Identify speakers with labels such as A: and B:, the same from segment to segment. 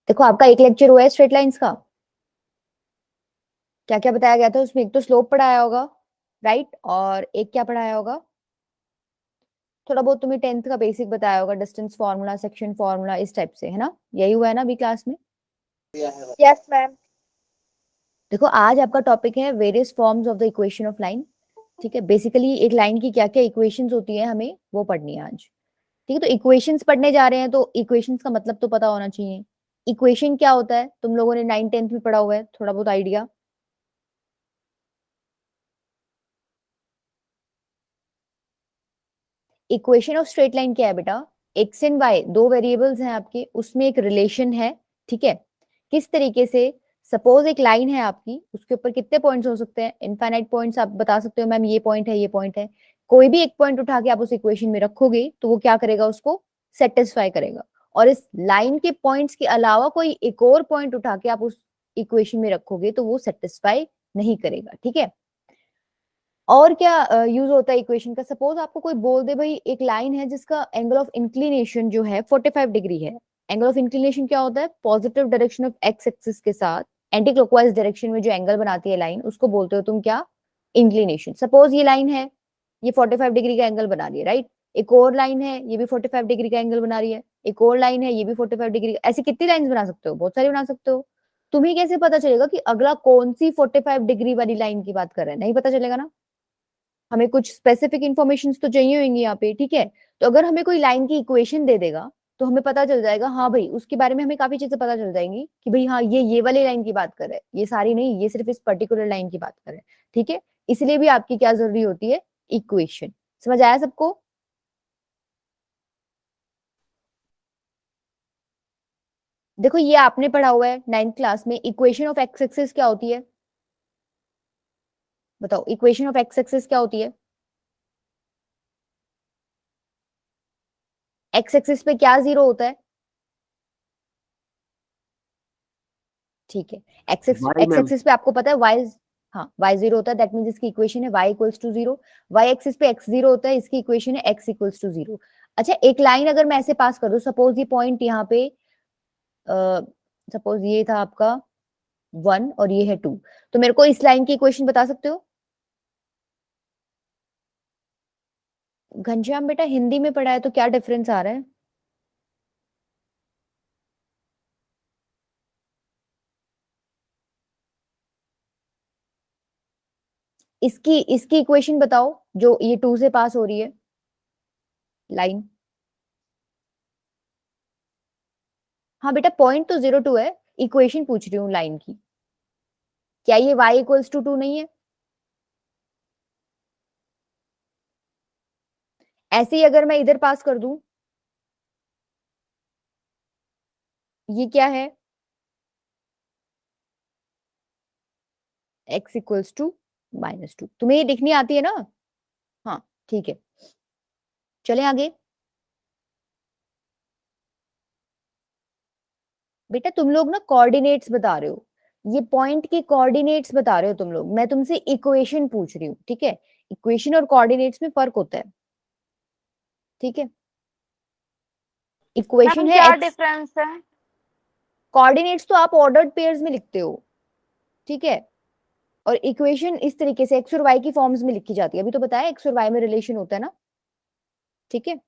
A: देखो आपका एक लेक्चर हुआ है स्ट्रेट लाइंस का, क्या क्या बताया गया था उसमें? एक तो स्लोप पढ़ाया होगा, राइट, और एक क्या पढ़ाया होगा? थोड़ा बहुत तुम्हें टेंथ का बेसिक बताया होगा, डिस्टेंस फार्मूला, सेक्शन फार्मूला, इस टाइप से, है ना? यही हुआ है ना अभी क्लास में?
B: Yes ma'am.
A: देखो आज आपका टॉपिक है various forms of the equation of line. ठीक है, बेसिकली एक लाइन की क्या क्या इक्वेशंस होती है हमें वो पढ़नी है आज। ठीक है, तो इक्वेशंस पढ़ने जा रहे हैं तो इक्वेशंस का मतलब तो पता होना चाहिए। इक्वेशन क्या होता है तुम लोगों ने 9 10th में पढ़ा हुआ है, थोड़ा बहुत idea? Equation of straight line क्या है बेटा? एक्स एंड वाई दो वेरिएबल्स हैं आपके, उसमें एक रिलेशन है। ठीक है, किस तरीके से? सपोज एक लाइन है आपकी, उसके ऊपर कितने पॉइंट्स हो सकते हैं? Infinite points. आप बता सकते हो मैम ये पॉइंट है, ये पॉइंट है। कोई भी एक पॉइंट उठा के आप उस इक्वेशन में रखोगे तो वो क्या करेगा? उसको सेटिस्फाई करेगा। और इस लाइन के पॉइंट्स के अलावा कोई एक और पॉइंट उठा के आप उस इक्वेशन में रखोगे तो वो सेटिस्फाई नहीं करेगा। ठीक है, और क्या यूज होता है इक्वेशन का? सपोज आपको कोई बोल दे भाई एक लाइन है जिसका एंगल ऑफ इंक्लिनेशन जो है 45 डिग्री है। एंगल ऑफ इंक्लिनेशन क्या होता है? Positive direction of x axis के साथ एंटी क्लॉकवाइज डायरेक्शन में जो एंगल बनाती है लाइन, उसको बोलते हो तुम क्या? इंक्लिनेशन। सपोज ये लाइन है, ये 45 डिग्री का एंगल बना रही है, राइट। एक और लाइन है, ये भी 45 डिग्री का एंगल बना रही है। एक और लाइन है, ये भी 45 डिग्री। ऐसी कितनी लाइंस बना सकते हो? बहुत सारी बना सकते हो। तुम्हें कैसे पता चलेगा कि अगला कौन सी 45 डिग्री वाली लाइन की बात कर रहे हैं? नहीं पता चलेगा ना। हमें कुछ स्पेसिफिक इन्फॉर्मेशन तो चाहिए होंगी यहाँ पे। ठीक है, तो अगर हमें कोई लाइन की इक्वेशन दे देगा तो हमें पता चल जाएगा, हाँ भाई उसके बारे में हमें काफी चीजें पता चल जाएंगी कि भाई हाँ ये वाली लाइन की बात कर रहा है, ये सारी नहीं, ये सिर्फ इस पर्टिकुलर लाइन की बात कर रहा है। ठीक है, इसलिए भी आपकी क्या जरूरी होती है? इक्वेशन। समझ आया सबको? देखो ये आपने पढ़ा हुआ है 9th क्लास में, इक्वेशन ऑफ एक्स एक्सिस क्या होती है? बताओ, इक्वेशन ऑफ एक्स एक्सिस क्या होती है? एक्स एक्सिस पे क्या जीरो होता है? ठीक है, X
C: Y
A: X
C: ma'am.
A: Axis पे आपको पता है वाई, हाँ वाई जीरो होता है, दैट मीन इसकी इक्वेशन है Y equals to zero. Y axis पे एक्स जीरो होता है, इसकी इक्वेशन है एक्स इक्वल्स टू जीरो। अच्छा, एक लाइन अगर मैं ऐसे पास कर दूं, सपोज ये पॉइंट यहाँ पे, सपोज ये था आपका 1 और ये है 2, तो मेरे को इस लाइन की इक्वेशन बता सकते हो? घनश्याम बेटा हिंदी में पढ़ा है तो क्या डिफरेंस आ रहा है? इसकी इसकी इक्वेशन बताओ जो ये 2 से पास हो रही है लाइन। हाँ बेटा, पॉइंट तो 0 2 है, इक्वेशन पूछ रही हूँ लाइन की। क्या ये y इक्वल्स टू 2 नहीं है? ऐसे ही अगर मैं इधर पास कर दूं, ये क्या है? x equals to -2। तुम्हें ये दिखनी आती है ना? हाँ, ठीक है, चलें आगे। बेटा तुम लोग ना कोऑर्डिनेट्स बता रहे हो, ये पॉइंट के कोऑर्डिनेट्स बता रहे हो तुम लोग, मैं तुमसे इक्वेशन पूछ रही हूँ। ठीक है, इक्वेशन और कोऑर्डिनेट्स में फर्क होता है। ठीक है, इक्वेशन
B: मैम
A: है
B: क्या
A: x,
B: डिफरेंस है?
A: कोऑर्डिनेट्स तो आप ऑर्डर्ड पेयर्स में लिखते हो। ठीक है, और इक्वेशन इस तरीके से एक्स और वाई की फॉर्म्स में लिखी जाती है। अभी तो बताया एक्स और वाई में रिलेशन होता है ना। ठीक है,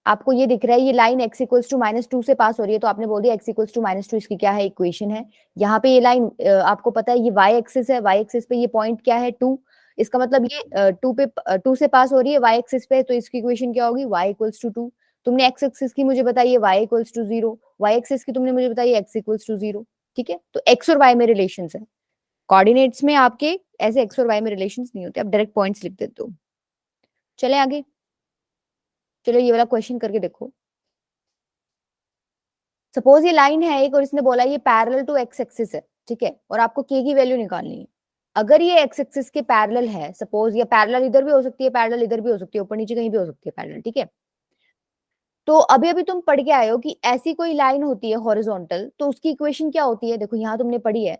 A: आपको ये दिख रहा है ये लाइन x इक्वल्स टू -2 से पास हो रही है, तो आपने बोल दिया x इक्वल्स टू -2 इसकी क्या है? इक्वेशन है। यहाँ पे ये लाइन आपको पता है ये y एक्सिस है, y एक्सिस पे ये पॉइंट क्या है? 2। इसका मतलब ये 2 पे 2 से पास हो रही है y एक्सिस पे, तो इसकी इक्वेशन क्या होगी? y equals to 2। तुमने x एक्सिस की मुझे बताई है y equals to 0, y axis की तुमने मुझे बताई है x इक्वल्स टू 0। ठीक है, तो x और y में रिलेशन है। कोऑर्डिनेट्स में आपके ऐसे x और y में रिलेशन नहीं होते, आप डायरेक्ट पॉइंट्स लिख देते हो। चले आगे, चलो ये वाला क्वेश्चन करके देखो। सपोज ये लाइन है एक और इसने बोला ये पैरेलल टू एक्स एक्सिस है। ठीक है, और आपको के की वैल्यू निकालनी है। अगर ये एक्स एक्सिस के पैरेलल है, सपोज ये पैरेलल इधर भी हो सकती है, पैरेलल इधर भी हो सकती है, ऊपर नीचे कहीं भी हो सकती है पैरेलल। ठीक है, तो अभी अभी तुम पढ़ के आए हो कि ऐसी कोई लाइन होती है हॉरिजॉन्टल, तो उसकी इक्वेशन क्या होती है? देखो यहाँ तुमने पढ़ी है,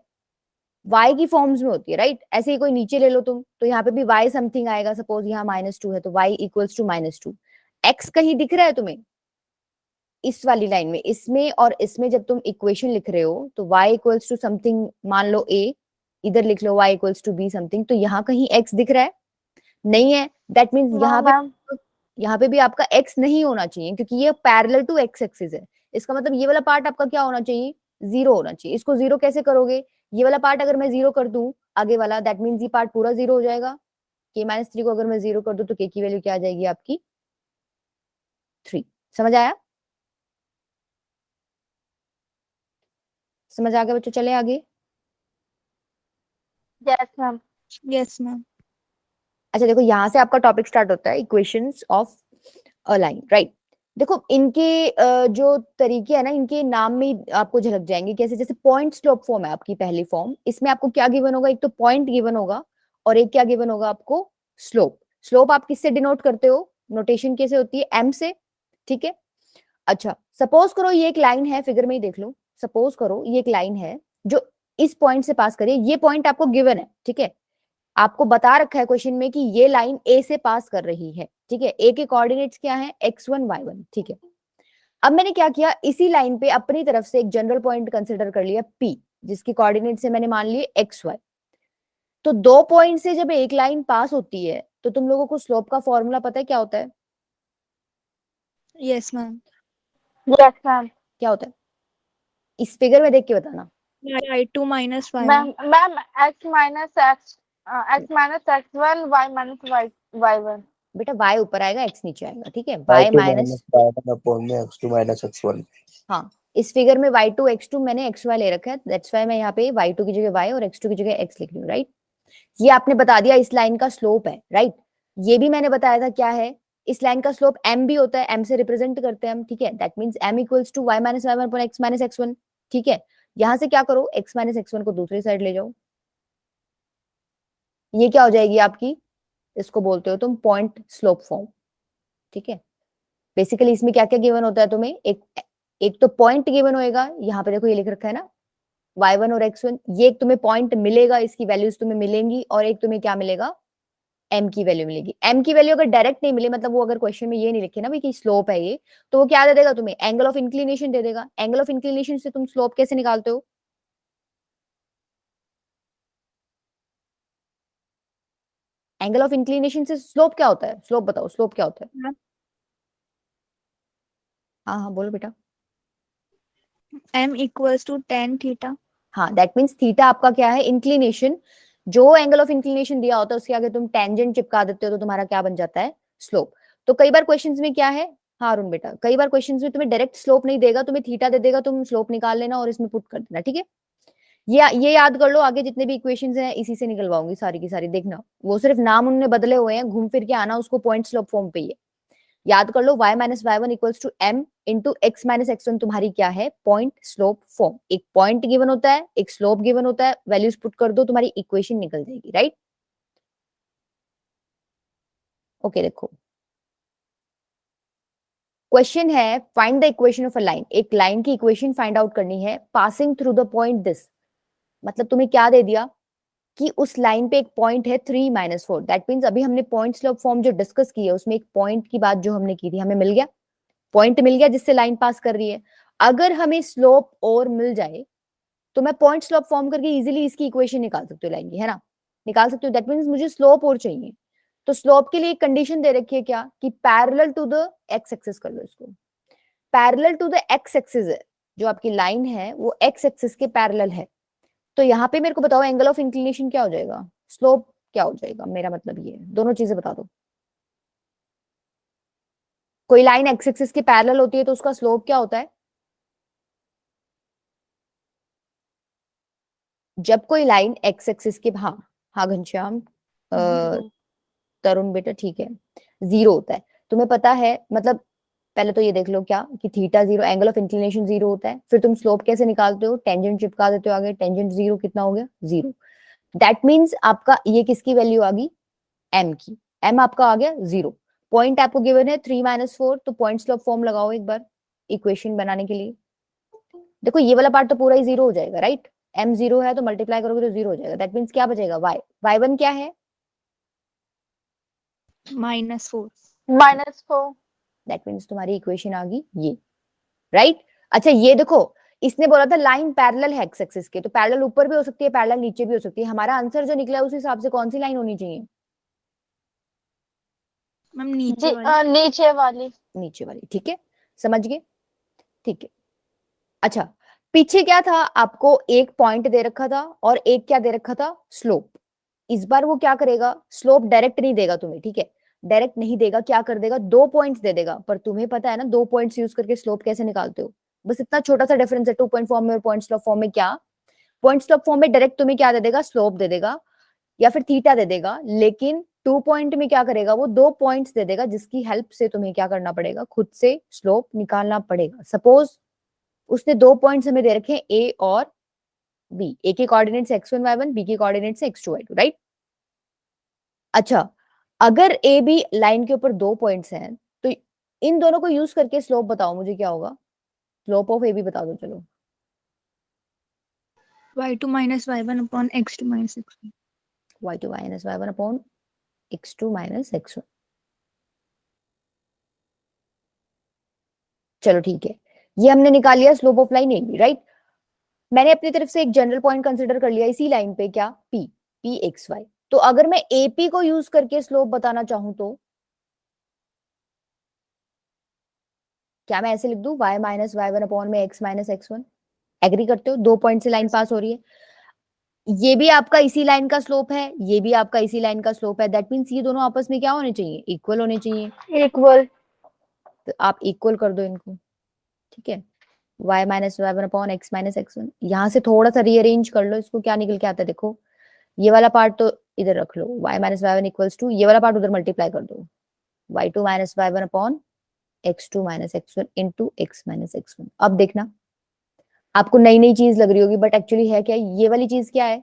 A: y की फॉर्म्स में होती है, राइट। ऐसे ही कोई नीचे ले लो तुम, तो यहाँ पे भी y समथिंग आएगा। सपोज यहाँ -2 है तो y इक्वल्स टू -2। x कहीं दिख रहा है तुम्हें? इस वाली लाइन में, इसमें और इसमें जब तुम इक्वेशन लिख रहे हो तो y इक्वल्स टू समथिंग, मान लो a, इधर लिख लो y equals to b something, तो यहाँ कहीं x दिख रहा है? नहीं है। That means
B: No, ma'am.
A: यहाँ पे भी आपका x नहीं होना चाहिए, क्योंकि ये पैरेलल टू x एक्सिस है। इसका मतलब ये वाला पार्ट आपका क्या होना चाहिए? जीरो होना चाहिए। इसको जीरो कैसे करोगे? ये वाला पार्ट अगर मैं जीरो कर दूं आगे वाला, दैट मीन्स ये पार्ट पूरा जीरो हो जाएगा। k-3 को अगर मैं जीरो कर दूं तो k की वैल्यू क्या आ जाएगी आपकी? 3। समझ आया? समझ आ गया बच्चों? चले आगे।
B: Yes, ma'am. Yes, ma'am.
A: अच्छा देखो, यहां से आपका टॉपिक स्टार्ट होता है equations of a line, right. देखो इनके जो तरीके है ना, इनके नाम में ही आपको झलक जाएंगे कैसे। जैसे पॉइंट स्लोप फॉर्म है आपकी पहली फॉर्म, इसमें आपको क्या गिवन होगा? एक तो पॉइंट गिवन होगा और एक क्या गिवन होगा आपको? स्लोप। स्लोप आप किससे डिनोट करते हो? नोटेशन कैसे होती है? एम से, ठीक है। अच्छा सपोज करो ये एक लाइन है, फिगर में ही देख लो। सपोज करो ये एक लाइन है जो इस पॉइंट से पास करे, ये पॉइंट आपको गिवन है, ठीक है। आपको बता रखा है क्वेश्चन में कि ये लाइन ए से पास कर रही है, ठीक है। ए के कोऑर्डिनेट्स क्या है? x1 y1, ठीक है। अब मैंने क्या किया, इसी लाइन पे अपनी तरफ से एक जनरल पॉइंट कंसिडर कर लिया p, जिसकी कोऑर्डिनेट्स है मैंने मान लिए xy। तो दो पॉइंट से जब एक लाइन पास होती है तो तुम लोगों को स्लोप का फॉर्मूला पता है क्या होता है?
B: Yes, ma'am. Yes, ma'am.
A: क्या होता है? इस फिगर में देख के बताना।
B: Y2 minus Y1. Ma'am, x minus x1, y minus y1.
A: बेटा y ऊपर आएगा, x नीचे आएगा, ठीक है। y
C: y2
A: minus,
C: minus y1 upon में x2 minus x1।
A: हाँ इस फिगर में y2 x2 मैंने xy ले रखा है, दैट्स वाई मैं यहाँ पे y2 की जगह y और x2 की जगह x लिख रही हूँ, राइट। ये आपने बता दिया इस लाइन का स्लोप है, राइट। ये भी मैंने बताया था क्या है, इस लाइन का स्लोप m भी होता है, m से रिप्रेजेंट करते हैं हम, ठीक है। That means m equals to y minus y1 upon x minus x1, ठीक है। यहां से क्या करो, x माइनस x1 को दूसरी साइड ले जाओ, ये क्या हो जाएगी आपकी? इसको बोलते हो तुम पॉइंट स्लोप फॉर्म, ठीक है। बेसिकली इसमें क्या क्या गिवन होता है तुम्हें? एक तो पॉइंट गिवन होएगा, यहाँ पे देखो ये लिख रखा है ना y1 और x1, ये एक तुम्हें पॉइंट मिलेगा, इसकी वैल्यूज तुम्हें मिलेंगी, और एक तुम्हें क्या मिलेगा? m की वैल्यू मिलेगी। m की वैल्यू अगर डायरेक्ट नहीं मिले, मतलब वो अगर क्वेश्चन में ये नहीं लिखे ना भाई कि स्लोप है ये, तो वो क्या दे देगा तुम्हें? एंगल ऑफ इंक्लिनेशन दे देगा। एंगल ऑफ इंक्लिनेशन से तुम स्लोप कैसे निकालते हो? एंगल ऑफ इंक्लिनेशन से स्लोप क्या होता है? स्लोप बताओ, स्लोप क्या होता है? हाँ हाँ बोलो बेटा।
B: M equals to tan theta.
A: हाँ दैट मीन्स थीटा आपका क्या है? इंक्लिनेशन। जो एंगल ऑफ इंक्लिनेशन दिया होता है उसके आगे तुम टेंजेंट चिपका देते हो तो तुम्हारा क्या बन जाता है? स्लोप। तो कई बार क्वेश्चंस में क्या है, हाँ अरुण बेटा, कई बार क्वेश्चंस में तुम्हें डायरेक्ट स्लोप नहीं देगा, तुम्हें थीटा दे देगा, तुम स्लोप निकाल लेना और इसमें पुट कर देना, ठीक है। ये याद कर लो, आगे जितने भी इक्वेशंस हैं इसी से निकलवाऊंगी सारी की सारी, देखना। वो सिर्फ नाम उन्होंने बदले हुए हैं, घूम फिर के आना उसको पॉइंट स्लोप फॉर्म पे ही है। याद कर लो y minus y1 equals to m into x minus x1 तुम्हारी क्या है? Point slope form. एक पॉइंट गिवन होता है, एक स्लोप गिवन होता है, वैल्यूज पुट कर दो, तुम्हारी इक्वेशन निकल जाएगी, राइट। ओके देखो क्वेश्चन है, find the equation of a line. एक लाइन की इक्वेशन फाइंड आउट करनी है passing through the point this. मतलब तुम्हें क्या दे दिया कि उस लाइन पे एक पॉइंट है 3-4, दैट मीन्स अभी हमने पॉइंट स्लोप फॉर्म जो डिस्कस की है उसमें एक पॉइंट की बात जो हमने की थी हमें मिल गया, पॉइंट मिल गया जिससे लाइन पास कर रही है। अगर हमें स्लोप और मिल जाए तो मैं पॉइंट स्लोप फॉर्म करके इजीली इसकी इक्वेशन निकाल सकती हूँ लाइन की, है ना। निकाल सकती हूँ। दैट मीन्स मुझे स्लोप और चाहिए, तो स्लोप के लिए एक कंडीशन दे रखी है क्या, कि parallel to the x axis कर लो इसको। Parallel to the x axis है, जो आपकी लाइन है वो एक्स एक्सिस के पैरेलल है। तो यहाँ पे मेरे को बताओ एंगल ऑफ इंक्लिनेशन क्या हो जाएगा, स्लोप क्या हो जाएगा, मेरा मतलब ये है। दोनों चीजें बता दो। कोई लाइन एक्स एक्सिस के पैरेलल होती है तो उसका स्लोप क्या होता है? जब कोई लाइन एक्स एक्सिस के, हाँ हाँ घनश्याम, तरुण बेटा ठीक है, जीरो होता है। तुम्हें पता है, मतलब पहले तो ये देख लो क्या कि theta zero, angle of inclination zero होता है। फिर तुम स्लोप कैसे निकालते हो? टेंजेंट चिपका देते हो आगे, टेंजेंट जीरो कितना हो गया? जीरो। दैट मीन्स आपका ये किसकी वैल्यू आ गई? एम की। एम आपका आ गया जीरो। पॉइंट आपको गिवन है 3-4, तो पॉइंट स्लोप फॉर्म लगाओ एक बार इक्वेशन बनाने के लिए। देखो ये वाला पार्ट तो पूरा ही जीरो हो जाएगा, राइट। एम जीरो है तो मल्टीप्लाई करोगे तो जीरो हो जाएगा। दैट मीन्स क्या बचेगा? वाई। y1 क्या है?
B: -4. -4.
A: दैट मीन्स तुम्हारी इक्वेशन आ गई ये। राइट। अच्छा ये देखो, इसने बोला था लाइन पैरेलल है एक्स एक्सिस के, तो पैरेलल ऊपर भी हो सकती है, पैरेलल नीचे भी हो सकती है। हमारा आंसर जो निकला है उस हिसाब से कौन सी लाइन होनी चाहिए?
B: मैम नीचे वाली।
D: नीचे वाली।
A: नीचे वाली, ठीक है, समझ गए, ठीक है। अच्छा, पीछे क्या था, आपको एक पॉइंट दे रखा था और एक क्या दे रखा था, स्लोप। इस बार वो क्या करेगा, स्लोप डायरेक्ट नहीं देगा तुम्हें, ठीक है, डायरेक्ट नहीं देगा, क्या कर देगा, दो पॉइंट्स दे देगा। पर तुम्हें पता है ना दो पॉइंट्स यूज करके स्लोप कैसे निकालते हो, बस इतना छोटा सा डिफरेंस है 2 पॉइंट फॉर्म में और पॉइंट स्लोप फॉर्म में। क्या पॉइंट स्लोप फॉर्म में डायरेक्ट तुम्हें क्या दे देगा, स्लोप दे देगा या फिर थीटा दे देगा, लेकिन 2 पॉइंट में क्या करेगा, वो दो पॉइंट्स दे देगा जिसकी हेल्प से तुम्हें क्या करना पड़ेगा, खुद से स्लोप निकालना पड़ेगा। सपोज उसने दो पॉइंट्स हमें दे रखे हैं ए और बी, ए के कोऑर्डिनेट्स x1 y1, बी के कोऑर्डिनेट्स x2 y2, राइट। अच्छा, अगर ए बी लाइन के ऊपर दो पॉइंट्स हैं तो इन दोनों को यूज करके स्लोप बताओ मुझे क्या होगा, स्लोप ऑफ ए बी बता दो चलो।
B: y2 minus y1 upon x2 minus x1।
A: y2 minus y1 upon x2 minus x1। चलो ठीक है, ये हमने निकाल लिया slope of line A B, right. मैंने अपनी तरफ से एक जनरल पॉइंट कंसीडर कर लिया इसी लाइन पे, क्या, पी, पी एक्स वाई। तो अगर मैं एपी को यूज करके स्लोप बताना चाहूं तो क्या मैं ऐसे लिख दूं, y minus y one upon में x minus x one. Agree करते हो, दो पॉइंट से लाइन पास हो रही है, ये भी आपका इसी लाइन का स्लोप है, ये भी आपका इसी लाइन का स्लोप है, दैट मीन्स ये दोनों आपस में क्या होने चाहिए, इक्वल होने चाहिए।
D: इक्वल।
A: तो आप इक्वल कर दो इनको, ठीक है, y minus y one upon x minus x one. यहां से थोड़ा सा रीअरेंज कर लो इसको, क्या निकल के आता है देखो, ये वाला पार्ट तो इधर रख लो, y minus y one equals to, ये वाला पार्ट उधर मल्टीप्लाई कर दो, y2 minus y one upon x2 minus x one into x minus x one. अब देखना आपको नई नई चीज लग रही होगी, बट एक्चुअली है क्या, ये वाली चीज क्या है,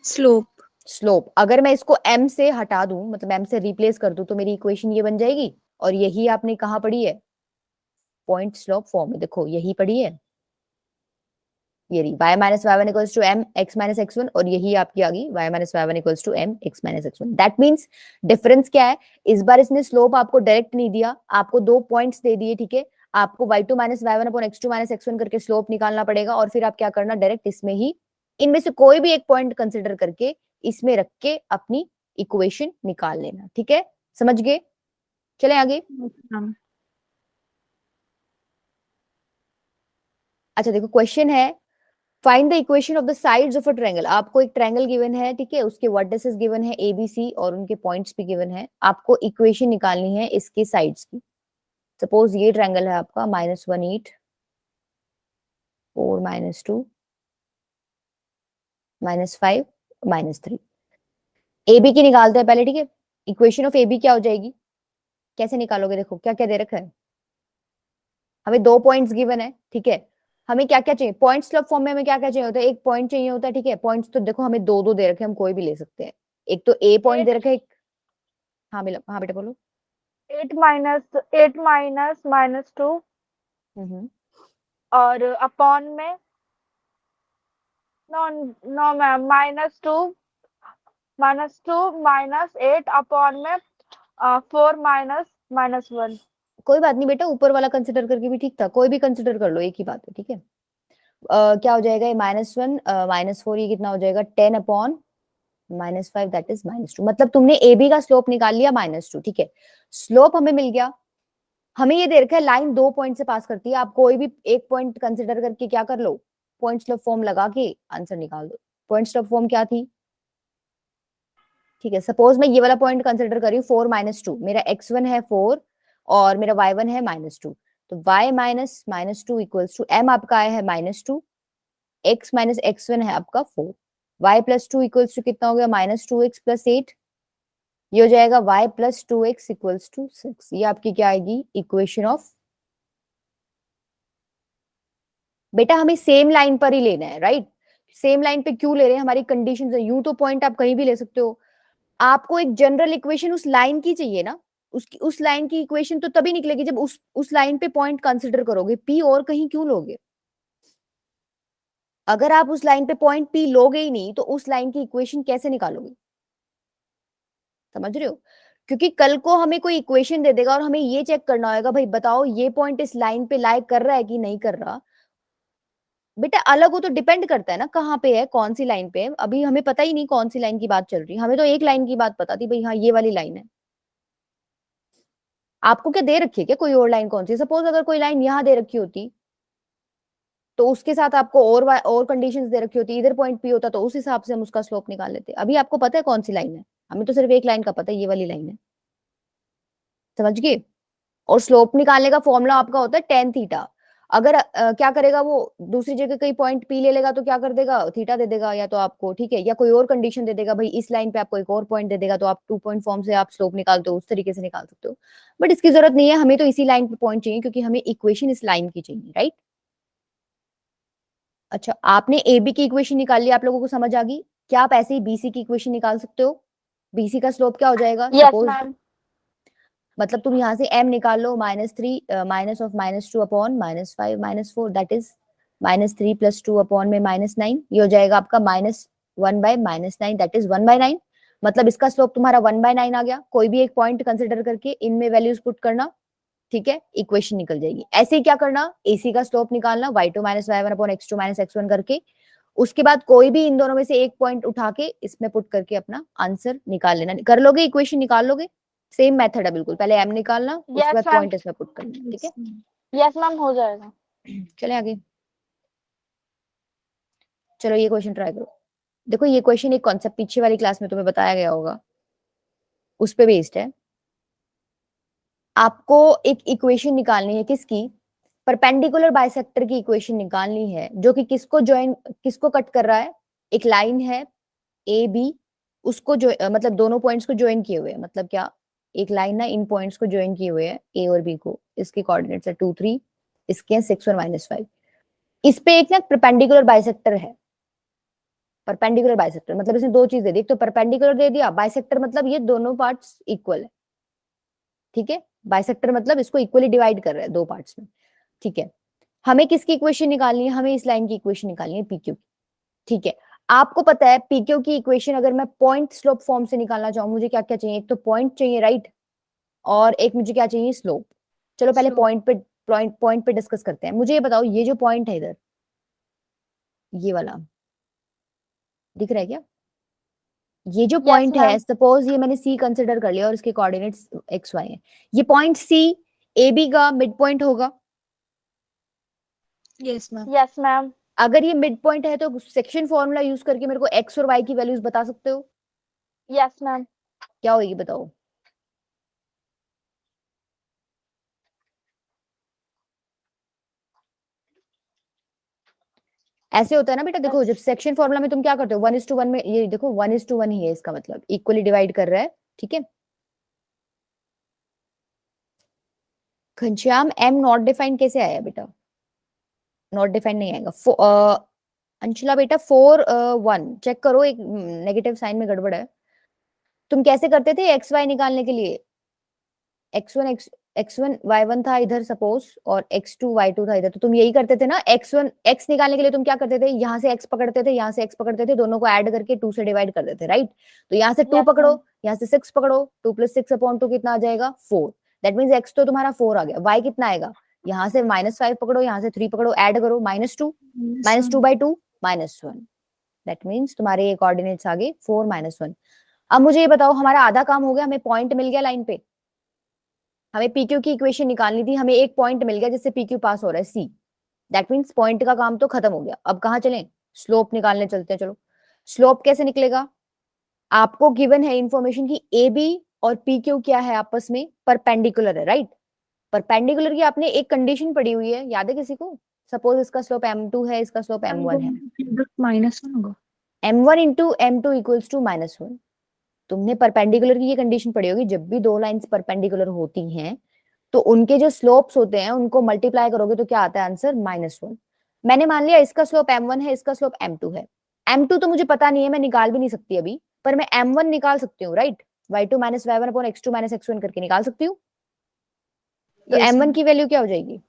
B: स्लोप।
A: स्लोप। अगर मैं इसको m से हटा दूं, मतलब m से रिप्लेस कर दूं, तो मेरी इक्वेशन ये बन जाएगी। और यही आपने कहाँ पढ़ी है, पॉइंट स्लोप फॉर्म में, देखो यही पढ़ी है, ये रही y minus y one equals to m x minus x one, और यही आपकी आ गई y minus y one equals to m x minus x one. That means difference क्या है, इस बार इसने स्लोप आपको डायरेक्ट नहीं दिया, आपको दो पॉइंट्स दे दिए, ठीक है। आपको y2 minus y one upon x2 minus x one करके स्लोप निकालना पड़ेगा, और फिर आप क्या करना, डायरेक्ट इसमें ही इनमें से कोई भी एक पॉइंट कंसिडर करके इसमें रख के अपनी इक्वेशन निकाल लेना, ठीक है, समझ गए। चले आगे। अच्छा देखो, क्वेश्चन है find the equation of the sides of a triangle. आपको एक ट्रायंगल गिवन है, ठीक है, उसके वर्टिसेस गिवन है ए बी सी और उनके पॉइंट्स भी गिवन है, आपको इक्वेशन निकालनी है इसके साइड्स की। सपोज ये ट्रायंगल है आपका -1 8 4 -2 -5 -3। ए बी की निकालते हैं पहले, ठीक है। इक्वेशन ऑफ ए बी क्या हो जाएगी, कैसे निकालोगे, देखो क्या क्या दे रखा है, हमें दो पॉइंट्स गिवन है, ठीक है। हमें क्या क्या चाहिए, पॉइंट स्लोप फॉर्म में हमें क्या क्या चाहिए होता है, एक पॉइंट चाहिए होता है, ठीक है। पॉइंट्स तो देखो हमें दो दो दे रखे हैं, हम कोई भी ले सकते हैं। एक तो ए पॉइंट दे रखा है, एक, हाँ मिला, हाँ बेटा बोलो।
D: 8 माइनस -2 और अपॉन में नो नो मैम -2 -8 अपॉन में 4 -1।
A: कोई बात नहीं बेटा, ऊपर वाला कंसिडर करके भी ठीक था, कोई भी कंसिडर कर लो, एक ही बात है, ठीक है। क्या हो जाएगा, ये -1 -4, ये कितना हो जाएगा, 10 अपॉन -5 दैट इज -2। मतलब तुमने ए बी का स्लोप निकाल लिया -2, ठीक है। स्लोप हमें मिल गया, हमें ये दे रखा है लाइन दो पॉइंट से पास करती है, आप कोई भी एक पॉइंट कंसिडर करके क्या कर लो, पॉइंट स्लोप फॉर्म लगा के आंसर निकाल दो। पॉइंट स्लोप फॉर्म क्या थी, ठीक है। सपोज मैं ये वाला पॉइंट कंसिडर कर रही हूँ 4 -2, मेरा x1 है 4 और मेरा y1 है -2, तो y minus -2 equals to m आपका आया है -2, x माइनस x1 है आपका 4, y प्लस 2 इक्वल्स टू कितना हो गया, -2x प्लस 8, ये हो जाएगा y plus 2x equals to 6। ये आपकी क्या आएगी, इक्वेशन ऑफ, बेटा हमें सेम लाइन पर ही लेना है, राइट। सेम लाइन पे क्यों ले रहे हैं, हमारी कंडीशन है, यूं तो पॉइंट आप कहीं भी ले सकते हो, आपको एक जनरल इक्वेशन उस लाइन की चाहिए ना, उसकी उस लाइन की इक्वेशन तो तभी निकलेगी जब उस लाइन पे पॉइंट कंसिडर करोगे, पी और कहीं क्यों लोगे। अगर आप उस लाइन पे पॉइंट पी लोगे ही नहीं तो उस लाइन की इक्वेशन कैसे निकालोगे, समझ रहे हो। क्योंकि कल को हमें कोई इक्वेशन दे देगा और हमें ये चेक करना होगा, भाई बताओ ये पॉइंट इस लाइन पे लाई कर रहा है कि नहीं कर रहा। बेटा अलग हो तो डिपेंड करता है ना कहाँ पे है, कौन सी लाइन पे है। अभी हमें पता ही नहीं कौन सी लाइन की बात चल रही है, हमें तो एक लाइन की बात पता थी, भाई हाँ ये वाली लाइन है। आपको क्या दे रखी है क्या कोई और लाइन कौन सी? सपोज अगर कोई लाइन यहाँ दे रखी होती तो उसके साथ आपको और कंडीशंस दे रखी होती, इधर पॉइंट पी होता तो उस हिसाब से हम उसका स्लोप निकाल लेते। अभी आपको पता है कौन सी लाइन है, हमें तो सिर्फ एक लाइन का पता है, ये वाली लाइन है। समझ गए? और स्लोप निकालने का फॉर्मूला आपका होता है टेन थीटा। अगर क्या करेगा वो, दूसरी जगह कहीं पॉइंट पी ले लेगा तो क्या कर देगा, थीटा दे देगा या तो आपको, ठीक है, या कोई और कंडीशन दे देगा, भाई इस लाइन पे आपको एक और पॉइंट दे देगा तो आप 2 पॉइंट फॉर्म से आप स्लोप निकालते हो, उस तरीके से निकाल सकते हो। बट इसकी जरूरत नहीं है, हमें तो इसी लाइन पे पॉइंट चाहिए क्योंकि हमें इक्वेशन इस लाइन की चाहिए, राइट। अच्छा, आपने ए बी की इक्वेशन निकाल ली, आप लोगों को समझ आ गई। क्या आप ऐसे ही बीसी की इक्वेशन निकाल सकते हो? बीसी का स्लोप क्या हो जाएगा?
D: Yes
A: suppose
D: ma'am.
A: मतलब तुम यहाँ से m निकाल लो, -3 minus of -2 upon -5 -4, that is -3 + 2 upon में -9। ये हो जाएगा आपका -1/-9, दैट इज 1/9। मतलब इसका स्लोप तुम्हारा 1/9 आ गया। कोई भी एक पॉइंट कंसिडर करके इनमें वैल्यूज पुट करना, ठीक है, इक्वेशन निकल जाएगी। ऐसे ही क्या करना, एसी का स्लोप निकालना, y2 - y1 upon x2 - x1 करके। उसके बाद कोई भी इन दोनों में से एक पॉइंट उठा के इसमें पुट करके अपना आंसर निकाल लेना। कर लोगे, इक्वेशन निकाल लोगे। सेम मेथड है बिल्कुल, पहले m निकालना, उसके
D: यस
A: बाद
D: मैम।
A: पॉइंट इसमें पुट करना, ठीक है।
D: यस मैम, हो जाएगा।
A: चले आगे, चलो ये क्वेश्चन ट्राई करो। देखो ये क्वेश्चन एक कॉन्सेप्ट पीछे वाली क्लास में तुम्हें बताया गया होगा, उस पे बेस्ड है। आपको एक इक्वेशन निकालनी है, किसकी? परपेंडिकुलर बाइसेक्टर की इक्वेशन निकालनी है, जो कि किसको कट कर रहा है? एक लाइन है ए बी, उसको जो मतलब दोनों पॉइंट्स को ज्वाइन किए हुए हैं। मतलब क्या, एक लाइन ना इन पॉइंट्स को ज्वाइन किए हुए हैं, ए और बी को। इसके कोऑर्डिनेट्स है 2 3, इसके हैं 6 और -5। इस पे एक ना परपेंडिकुलर बाइसेक्टर है। परपेंडिकुलर बाइसेक्टर मतलब इसने दो चीज दे दी, एक तो परपेंडिकुलर दे दिया, बाइसेक्टर मतलब ये दोनों पार्ट्स इक्वल है, ठीक है। बाइसेक्टर मतलब इसको इक्वली डिवाइड कर रहा है दो पार्ट्स में, ठीक है। हमें किसकी इक्वेशन निकालनी है? हमें इस लाइन की इक्वेशन निकालनी है, पीक्यू की, ठीक है। आपको पता है पीक्यू की इक्वेशन अगर मैं पॉइंट स्लोप फॉर्म से निकालना चाहूँ, मुझे क्या क्या चाहिए? एक तो पॉइंट चाहिए, राइट, और एक मुझे क्या चाहिए? स्लोप। चलो पहले पॉइंट पे डिस्कस करते हैं। मुझे ये बताओ, ये जो पॉइंट है इधर, ये वाला दिख रहा है क्या? ये जो पॉइंट है,
D: मैम।
A: सपोज ये मैंने सी कंसिडर कर लिया और इसके कोऑर्डिनेट्स एक्स वाई है। ये पॉइंट सी ए बी का मिड पॉइंट होगा।
B: Yes ma'am.
D: Yes ma'am.
A: अगर ये मिड पॉइंट है तो सेक्शन फॉर्मूला यूज करके मेरे को एक्स और वाई की वैल्यूज बता सकते हो?
D: Yes ma'am.
A: क्या होगी बताओ? ऐसे होता है ना बेटा, देखो जब सेक्शन फॉर्मूला में तुम क्या करते हो, 1:1 में, ये देखो 1:1 ही है, इसका मतलब इक्वली डिवाइड कर रहा है, ठीक है। घनश्याम एम नॉट डिफाइंड कैसे आया बेटा? नॉट डिफाइंड नहीं आएगा। अंशुला बेटा 4 1 चेक करो, एक नेगेटिव साइन में गड़बड़ है। तुम कैसे करते थे एक्स वाई निकालने के लिए? x1 y1 था इधर सपोज, और x2 y2 था इधर, तो तुम यही करते थे ना। x निकालने के लिए तुम क्या करते थे? यहाँ से x पकड़ते थे, यहाँ से x पकड़ते थे, दोनों को ऐड करके 2 से डिवाइड कर देते, राइट। तो यहाँ से 2
D: Yes,
A: पकड़ो,
D: ma'am.
A: यहाँ से 6 पकड़ो, 2 + 6/2 कितना आ जाएगा? 4। दैट मीन्स x तो तुम्हारा 4 आ गया। y कितना आएगा? यहाँ से -5 पकड़ो, यहाँ से 3 पकड़ो, ऐड करो, -2, -2/2 -1। दैट मीन्स तुम्हारे ये कोऑर्डिनेट्स आ गए 4 -1। अब मुझे ये बताओ, हमारा आधा काम हो गया, हमें पॉइंट मिल गया लाइन पे। हमें पीक्यू की इक्वेशन निकालनी थी, हमें एक पॉइंट मिल गया जिससे पीक्यू पास हो रहा है, सी। दैट मीन्स पॉइंट का काम तो खत्म हो गया। अब कहाँ चलें? स्लोप निकालने चलते हैं, चलो। स्लोप कैसे निकलेगा? आपको गिवन है इंफॉर्मेशन की ए बी और पीक्यू क्या है, आपस में परपेंडिकुलर है, राइट। परपेंडिकुलर की आपने एक कंडीशन पड़ी हुई है, याद है किसी को? सपोज इसका स्लोप m2 है, इसका स्लोप m1 है।
B: -1 होगा।
A: m1 into m2 equals to -1। तुमने परपेंडिकुलर की ये कंडीशन पढ़ी होगी, जब भी दो लाइंस परपेंडिकुलर होती हैं तो उनके जो स्लोप्स होते हैं उनको मल्टीप्लाई करोगे तो क्या आता है आंसर? -1। मैंने मान लिया इसका स्लोप m1 है, इसका स्लोप m2 है। m2 तो मुझे पता नहीं है, मैं निकाल भी नहीं सकती अभी, पर मैं m1 निकाल सकती हूँ, right. y2 - y1 upon x2 - x1 करके निकाल सकती हूँ। तो
B: Yes,
A: m1
B: ma'am.
A: की वैल्यू क्या हो जाएगी?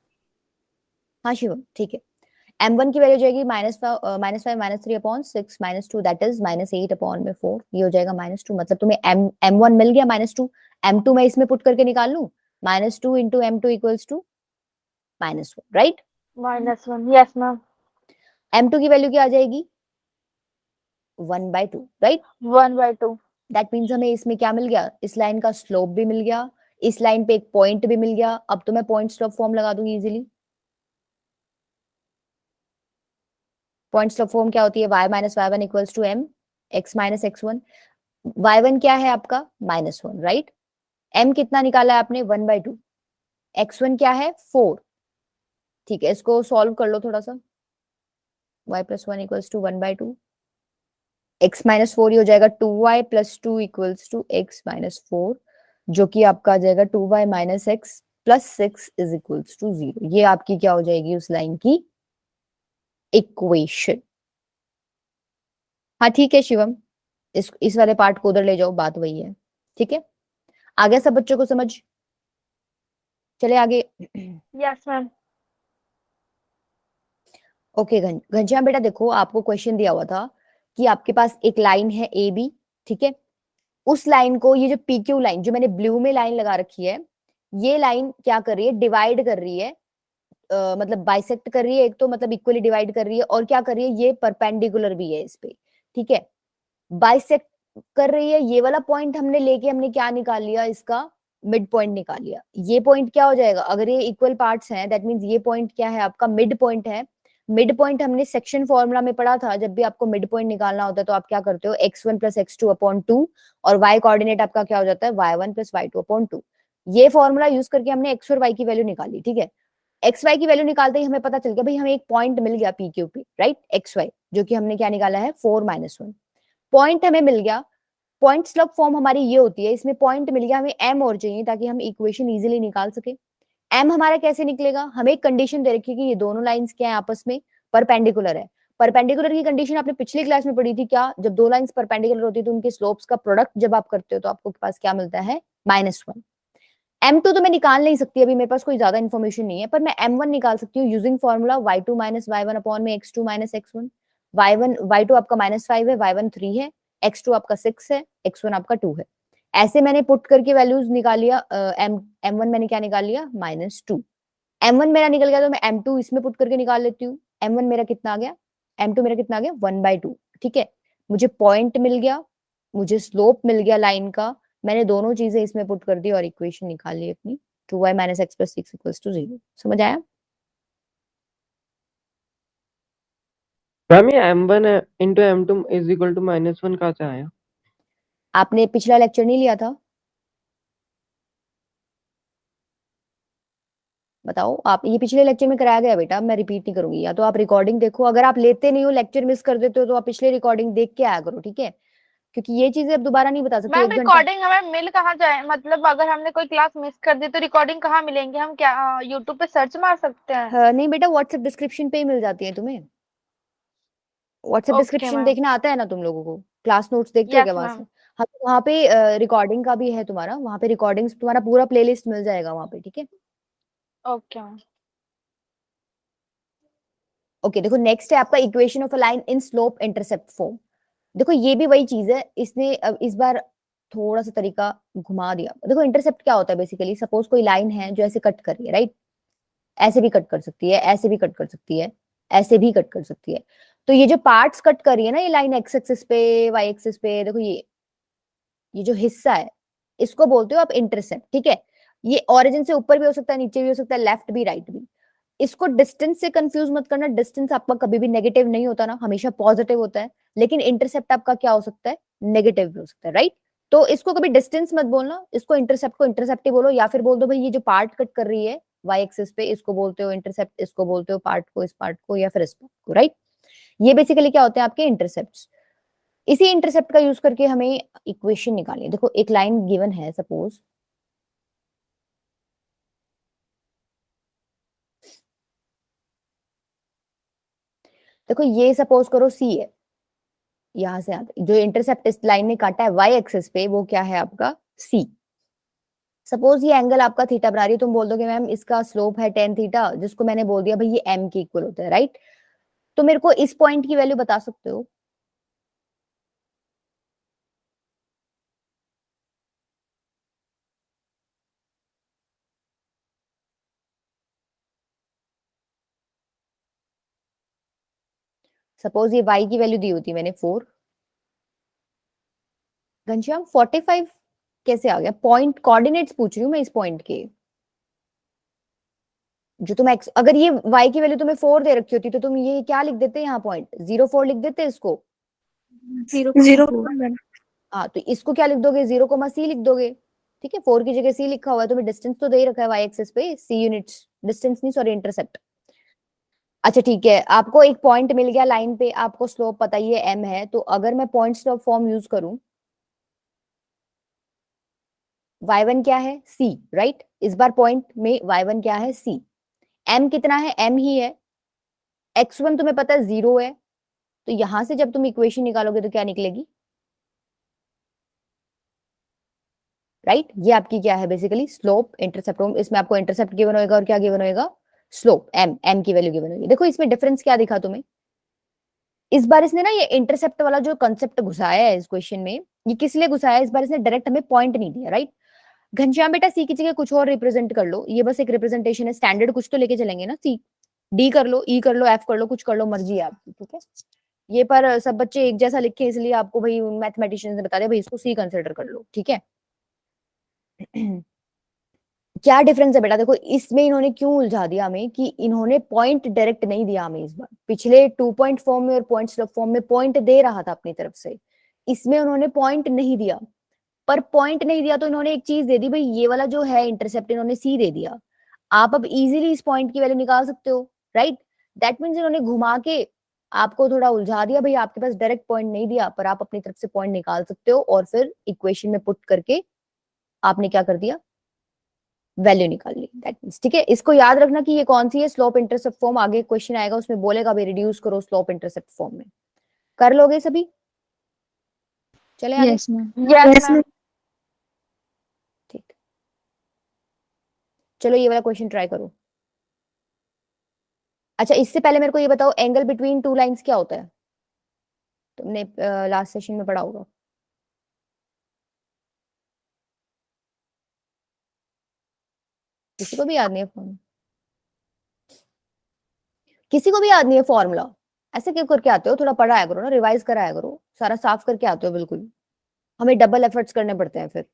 A: हाँ शिवम, ठीक है। m1 की वैल्यू हो जाएगी -5 -3 अपॉन 6 -2, दैट इज -8 अपॉन में 4। ये हो जाएगा -2। मतलब तुम्हें m1 मिल गया -2, m2 मैं इसमें पुट करके निकाल लूं, -2 into m2 equals to -1, right?
D: -1, yes ma'am.
A: m2 की वैल्यू क्या आ जाएगी? 1/2, राइट?
D: 1/2।
A: दैट मीन्स हमें इसमें क्या मिल गया, इस लाइन का स्लोप भी मिल गया, इस लाइन पे एक पॉइंट भी मिल गया। अब तो मैं पॉइंट स्लोप फॉर्म लगा दूंगी इजीली। पॉइंट स्लोप फॉर्म क्या होती है? y minus y one equals to m x minus x1। y1 क्या है आपका? -1, राइट? m कितना निकाला है आपने? 1/2। x1 क्या है? 4। ठीक है, इसको सॉल्व कर लो थोड़ा सा। y plus 1 equals to 1/2, x minus 4 हो जाएगा 2y plus 2 equals to x minus 4, जो कि आपका आ जाएगा 2y minus x plus 6 is equals to 0। ये आपकी क्या हो जाएगी उस लाइन की इक्वेशन। हाँ ठीक है शिवम, इस वाले पार्ट को उधर ले जाओ, बात वही है। ठीक है, आ गया सब बच्चों को समझ? चले आगे।
D: Yes ma'am.
A: ओके घनश्याम बेटा देखो, आपको क्वेश्चन दिया हुआ था कि आपके पास एक लाइन है ए बी, ठीक है? उस लाइन को, ये जो पीक्यू लाइन जो मैंने ब्लू में लाइन लगा रखी है, ये लाइन क्या कर रही है? डिवाइड कर रही है, मतलब बाइसेक्ट कर रही है, एक तो मतलब इक्वली डिवाइड कर रही है, और क्या कर रही है? ये परपेंडिकुलर भी है इस पे, ठीक है? बाइसेक्ट कर रही है, ये वाला पॉइंट हमने लेके हमने क्या निकाल लिया? इसका मिड पॉइंट निकाल लिया। ये पॉइंट क्या हो जाएगा? अगर ये इक्वल पार्ट्स हैं दैट मींस ये पॉइंट क्या है आपका? मिड पॉइंट है। मिड पॉइंट हमने सेक्शन फॉर्मूला में पढ़ा था, जब भी आपको मिड पॉइंट निकालना होता है तो आप क्या करते हो? x1 प्लस x2 अपॉन 2, और y कोऑर्डिनेट आपका क्या हो जाता है? y1 plus y2 upon 2। ये फॉर्मूला यूज करके हमने x और y की वैल्यू निकाली, ठीक है? एक्स वाई की वैल्यू निकालते ही हमें पता चल गया भाई हमें एक पॉइंट मिल गया पी क्यू पे, राइट? एक्स वाई जो कि हमने क्या निकाला है? 4-1 पॉइंट हमें मिल गया। पॉइंट स्लॉप फॉर्म हमारी ये होती है, इसमें पॉइंट मिल गया, हमें एम और चाहिए ताकि हम इक्वेशन इजीली निकाल सके। एम हमारा कैसे निकलेगा? हमें एक कंडीशन दे रखी है कि ये दोनों लाइंस क्या है? आपस में परपेंडिकुलर है। परपेंडिकुलर की कंडीशन आपने पिछली क्लास में पढ़ी थी क्या? जब दो लाइंस परपेंडिकुलर होती है तो उनके स्लोप्स का प्रोडक्ट जब आप करते हो तो आपको पास क्या मिलता है? -1। m2 तो मैं निकाल नहीं सकती, अभी मेरे पास कोई ज्यादा इन्फॉर्मेशन नहीं है, पर मैं m1 निकाल सकती हूँ using formula y2 minus y1 upon में x2 माइनस x1। y2 आपका -5 है, y1 3 है, x2 आपका 6 है, x1 आपका 2 है। ऐसे मैंने पुट करके वैल्यूज निकाल लिया। m1 मैंने क्या निकाल लिया? -2। m1 मेरा निकल गया तो मैं m2 इसमें पुट करके निकाल लेती हूँ। m1 मेरा कितना आ गया? m2 मेरा कितना आ गया? 1/2। ठीक है, मुझे पॉइंट मिल गया, मुझे स्लोप मिल गया लाइन का, मैंने दोनों चीजें इसमें पुट कर दी और इक्वेशन निकाल ली अपनी 2y minus x plus 6 equals to 0। समझ आया?
E: मैम ये m1 into m2 is equal to -1 कहाँ से आया?
A: आपने पिछला लेक्चर नहीं लिया था? बताओ आप, ये पिछले लेक्चर में कराया गया बेटा, मैं रिपीट नहीं करूंगी, या तो आप रिकॉर्डिंग देखो, अगर आप लेते नहीं हो, लेक्चर मिस कर देते हो, तो आप पिछले रिकॉर्डिंग देख के आया करो, ठीक है? क्योंकि ये चीजें अब दोबारा नहीं बता सकते।
D: मैम
A: 1 घंटा
D: रिकॉर्डिंग हमें मिल कहाँ जाए? मतलब अगर हमने कोई क्लास मिस कर दी तो रिकॉर्डिंग कहाँ मिलेंगे? हम क्या यूट्यूब पे सर्च मार सकते हैं?
A: हाँ, नहीं बेटा, व्हाट्सएप डिस्क्रिप्शन पे ही मिल जाती है तुम्हें। WhatsApp
D: okay
A: description
D: ma'am.
A: देखना आता है ना तुम लोगों को? क्लास नोट्स देखते हो क्या
D: यस
A: वहां से?
D: मैम।
A: हाँ, तो वहाँ पे रिकॉर्डिंग का भी है तुम्हारा, वहाँ पे रिकॉर्डिंग्स तुम्हारा पूरा प्लेलिस्ट मिल जाएगा वहाँ पे, ठीक है?
D: Okay ma'am.
A: ओके देखो, नेक्स्ट है आपका equation of a line in slope intercept form. देखो ये भी वही चीज है, इसने अब इस बार थोड़ा सा तरीका घुमा दिया। देखो इंटरसेप्ट क्या होता है बेसिकली? सपोज कोई लाइन है जो ऐसे कट कर रही है, राइट? ऐसे भी कट कर सकती है, ऐसे भी कट कर सकती है, ऐसे भी कट कर सकती है। तो ये जो पार्ट्स कट कर रही है ना ये लाइन, एक्स एक्सिस पे, वाई एक्सिस पे, देखो ये जो हिस्सा है इसको बोलते हो आप इंटरसेप्ट, ठीक है? ये ओरिजिन से ऊपर भी हो सकता है, नीचे भी हो सकता है, लेफ्ट भी राइट भी। इसको डिस्टेंस से कंफ्यूज मत करना, डिस्टेंस आपका कभी भी नेगेटिव नहीं होता ना, हमेशा पॉजिटिव होता है। लेकिन इंटरसेप्ट आपका क्या हो सकता है? नेगेटिव भी हो सकता है, राइट? तो इसको कभी डिस्टेंस मत बोलना, इसको इंटरसेप्ट को इंटरसेप्ट ही बोलो, या फिर बोल दो भाई ये जो पार्ट कट कर रही है वाई एक्सिस पे, इसको बोलते हो इंटरसेप्ट, इसको बोलते हो पार्ट को, इस पार्ट को, या फिर इस पार्ट को, राइट? ये बेसिकली क्या होते हैं आपके इंटरसेप्ट। इसी इंटरसेप्ट का यूज करके हमें इक्वेशन निकालनी है। देखो एक लाइन गिवन है सपोज, देखो ये सपोज करो सी है, यहां से आता जो इंटरसेप्ट इस लाइन ने काटा है वाई एक्सिस पे वो क्या है आपका? सी। सपोज ये एंगल आपका थीटा बना रही है, तुम बोल दोगे मैम इसका स्लोप है tan थीटा, जिसको मैंने बोल दिया भाई ये m के इक्वल होता है, राइट? तो मेरे को इस पॉइंट की वैल्यू बता सकते हो? सपोज ये y की वैल्यू दी होती मैंने 4, घनश्याम 45 कैसे आ गया? पॉइंट कोऑर्डिनेट्स पूछ रही हूँ मैं इस पॉइंट के, जो तुम x, अगर ये y की वैल्यू तुम्हें 4 दे रखी होती तो तुम ये क्या लिख देते यहाँ पॉइंट 0,4 लिख देते इसको।
B: 0,4
A: हाँ तो इसको क्या लिख दोगे? 0,c लिख दोगे। ठीक है, 4 की जगह c लिखा हुआ है, तुम्हें डिस्टेंस तो दे ही रखा है y एक्सिस पे, c यूनिट्स, डिस्टेंस नहीं सॉरी इंटरसेप्ट। अच्छा ठीक है, आपको एक पॉइंट मिल गया लाइन पे, आपको स्लोप पता ही है m है, तो अगर मैं पॉइंट स्लोप फॉर्म यूज करूं, y1 क्या है? c, right. इस बार पॉइंट में y1 क्या है? c। m कितना है? m ही है। x1 तुम्हें पता है 0 है, तो यहां से जब तुम इक्वेशन निकालोगे तो क्या निकलेगी? राइट, ये आपकी क्या है? Basically slope intercept. इसमें आपको इंटरसेप्ट गिवन होएगा और क्या गिवन होएगा? स्लोप, m की वैल्यू गिवन होगी। देखो इसमें डिफरेंस क्या दिखा तुम्हें, इस बार इसने ना ये इंटरसेप्ट वाला जो कंसेप्ट घुसाया है इस क्वेश्चन में, ये किस लिए घुसाया है? इस बार इसने डायरेक्ट हमें पॉइंट नहीं दिया, राइट। घनश्याम बेटा सी की जगह कुछ और रिप्रेजेंट कर लो, ये बस एक रिप्रेजेंटेशन है, स्टैंडर्ड कुछ तो लेके चलेंगे ना। सी डी कर लो, ई कर लो, एफ कर लो, कुछ कर लो, मर्जी है आपकी, ठीक है। ये पर सब बच्चे एक जैसा लिखे इसलिए आपको भाई मैथमेटिशियन ने बता दिया भाई इसको सी कंसिडर कर लो, ठीक है। क्या डिफरेंस है बेटा? देखो इसमें इन्होंने क्यों उलझा दिया हमें कि इन्होंने पॉइंट डायरेक्ट नहीं दिया हमें इस बार। पिछले 2 पॉइंट फॉर्म में और पॉइंट स्लोप फॉर्म में पॉइंट दे रहा था अपनी तरफ से, इसमें उन्होंने पॉइंट नहीं दिया। पर पॉइंट नहीं दिया तो इन्होंने एक चीज दे दी भाई, ये वाला जो है इंटरसेप्ट इन्होंने सी दे दिया। आप अब इजीली इस पॉइंट की वैल्यू निकाल सकते हो, राइट। दैट मीन्स इन्होंने घुमा के आपको थोड़ा उलझा दिया भाई, आपके पास डायरेक्ट पॉइंट नहीं दिया पर आप अपनी तरफ से पॉइंट निकाल सकते हो, और फिर इक्वेशन में पुट करके आपने क्या कर दिया? वैल्यू निकाल ली। दैट मींस ठीक है, इसको याद रखना कि ये कौन सी है? Slope intercept form. आगे क्वेश्चन आएगा उसमें बोलेगा भाई रिड्यूस करो स्लोप इंटरसेप्ट फॉर्म में। कर लोगे सभी? चले आगे।
B: Yes ma'am.
D: Yes ma'am.
A: ठीक, चलो ये वाला क्वेश्चन ट्राई करो। अच्छा इससे पहले मेरे को ये बताओ, एंगल बिटवीन टू लाइंस क्या होता है? तुमने लास्ट सेशन में पढ़ा होगा। किसी को भी याद नहीं है फॉर्मूला? किसी को भी याद नहीं है फॉर्मूला? ऐसे क्यों करके आते हो? थोड़ा पढ़ाया करो ना, रिवाइज कराया करो, सारा साफ करके आते हो बिल्कुल। हमें डबल एफर्ट्स करने पड़ते हैं फिर।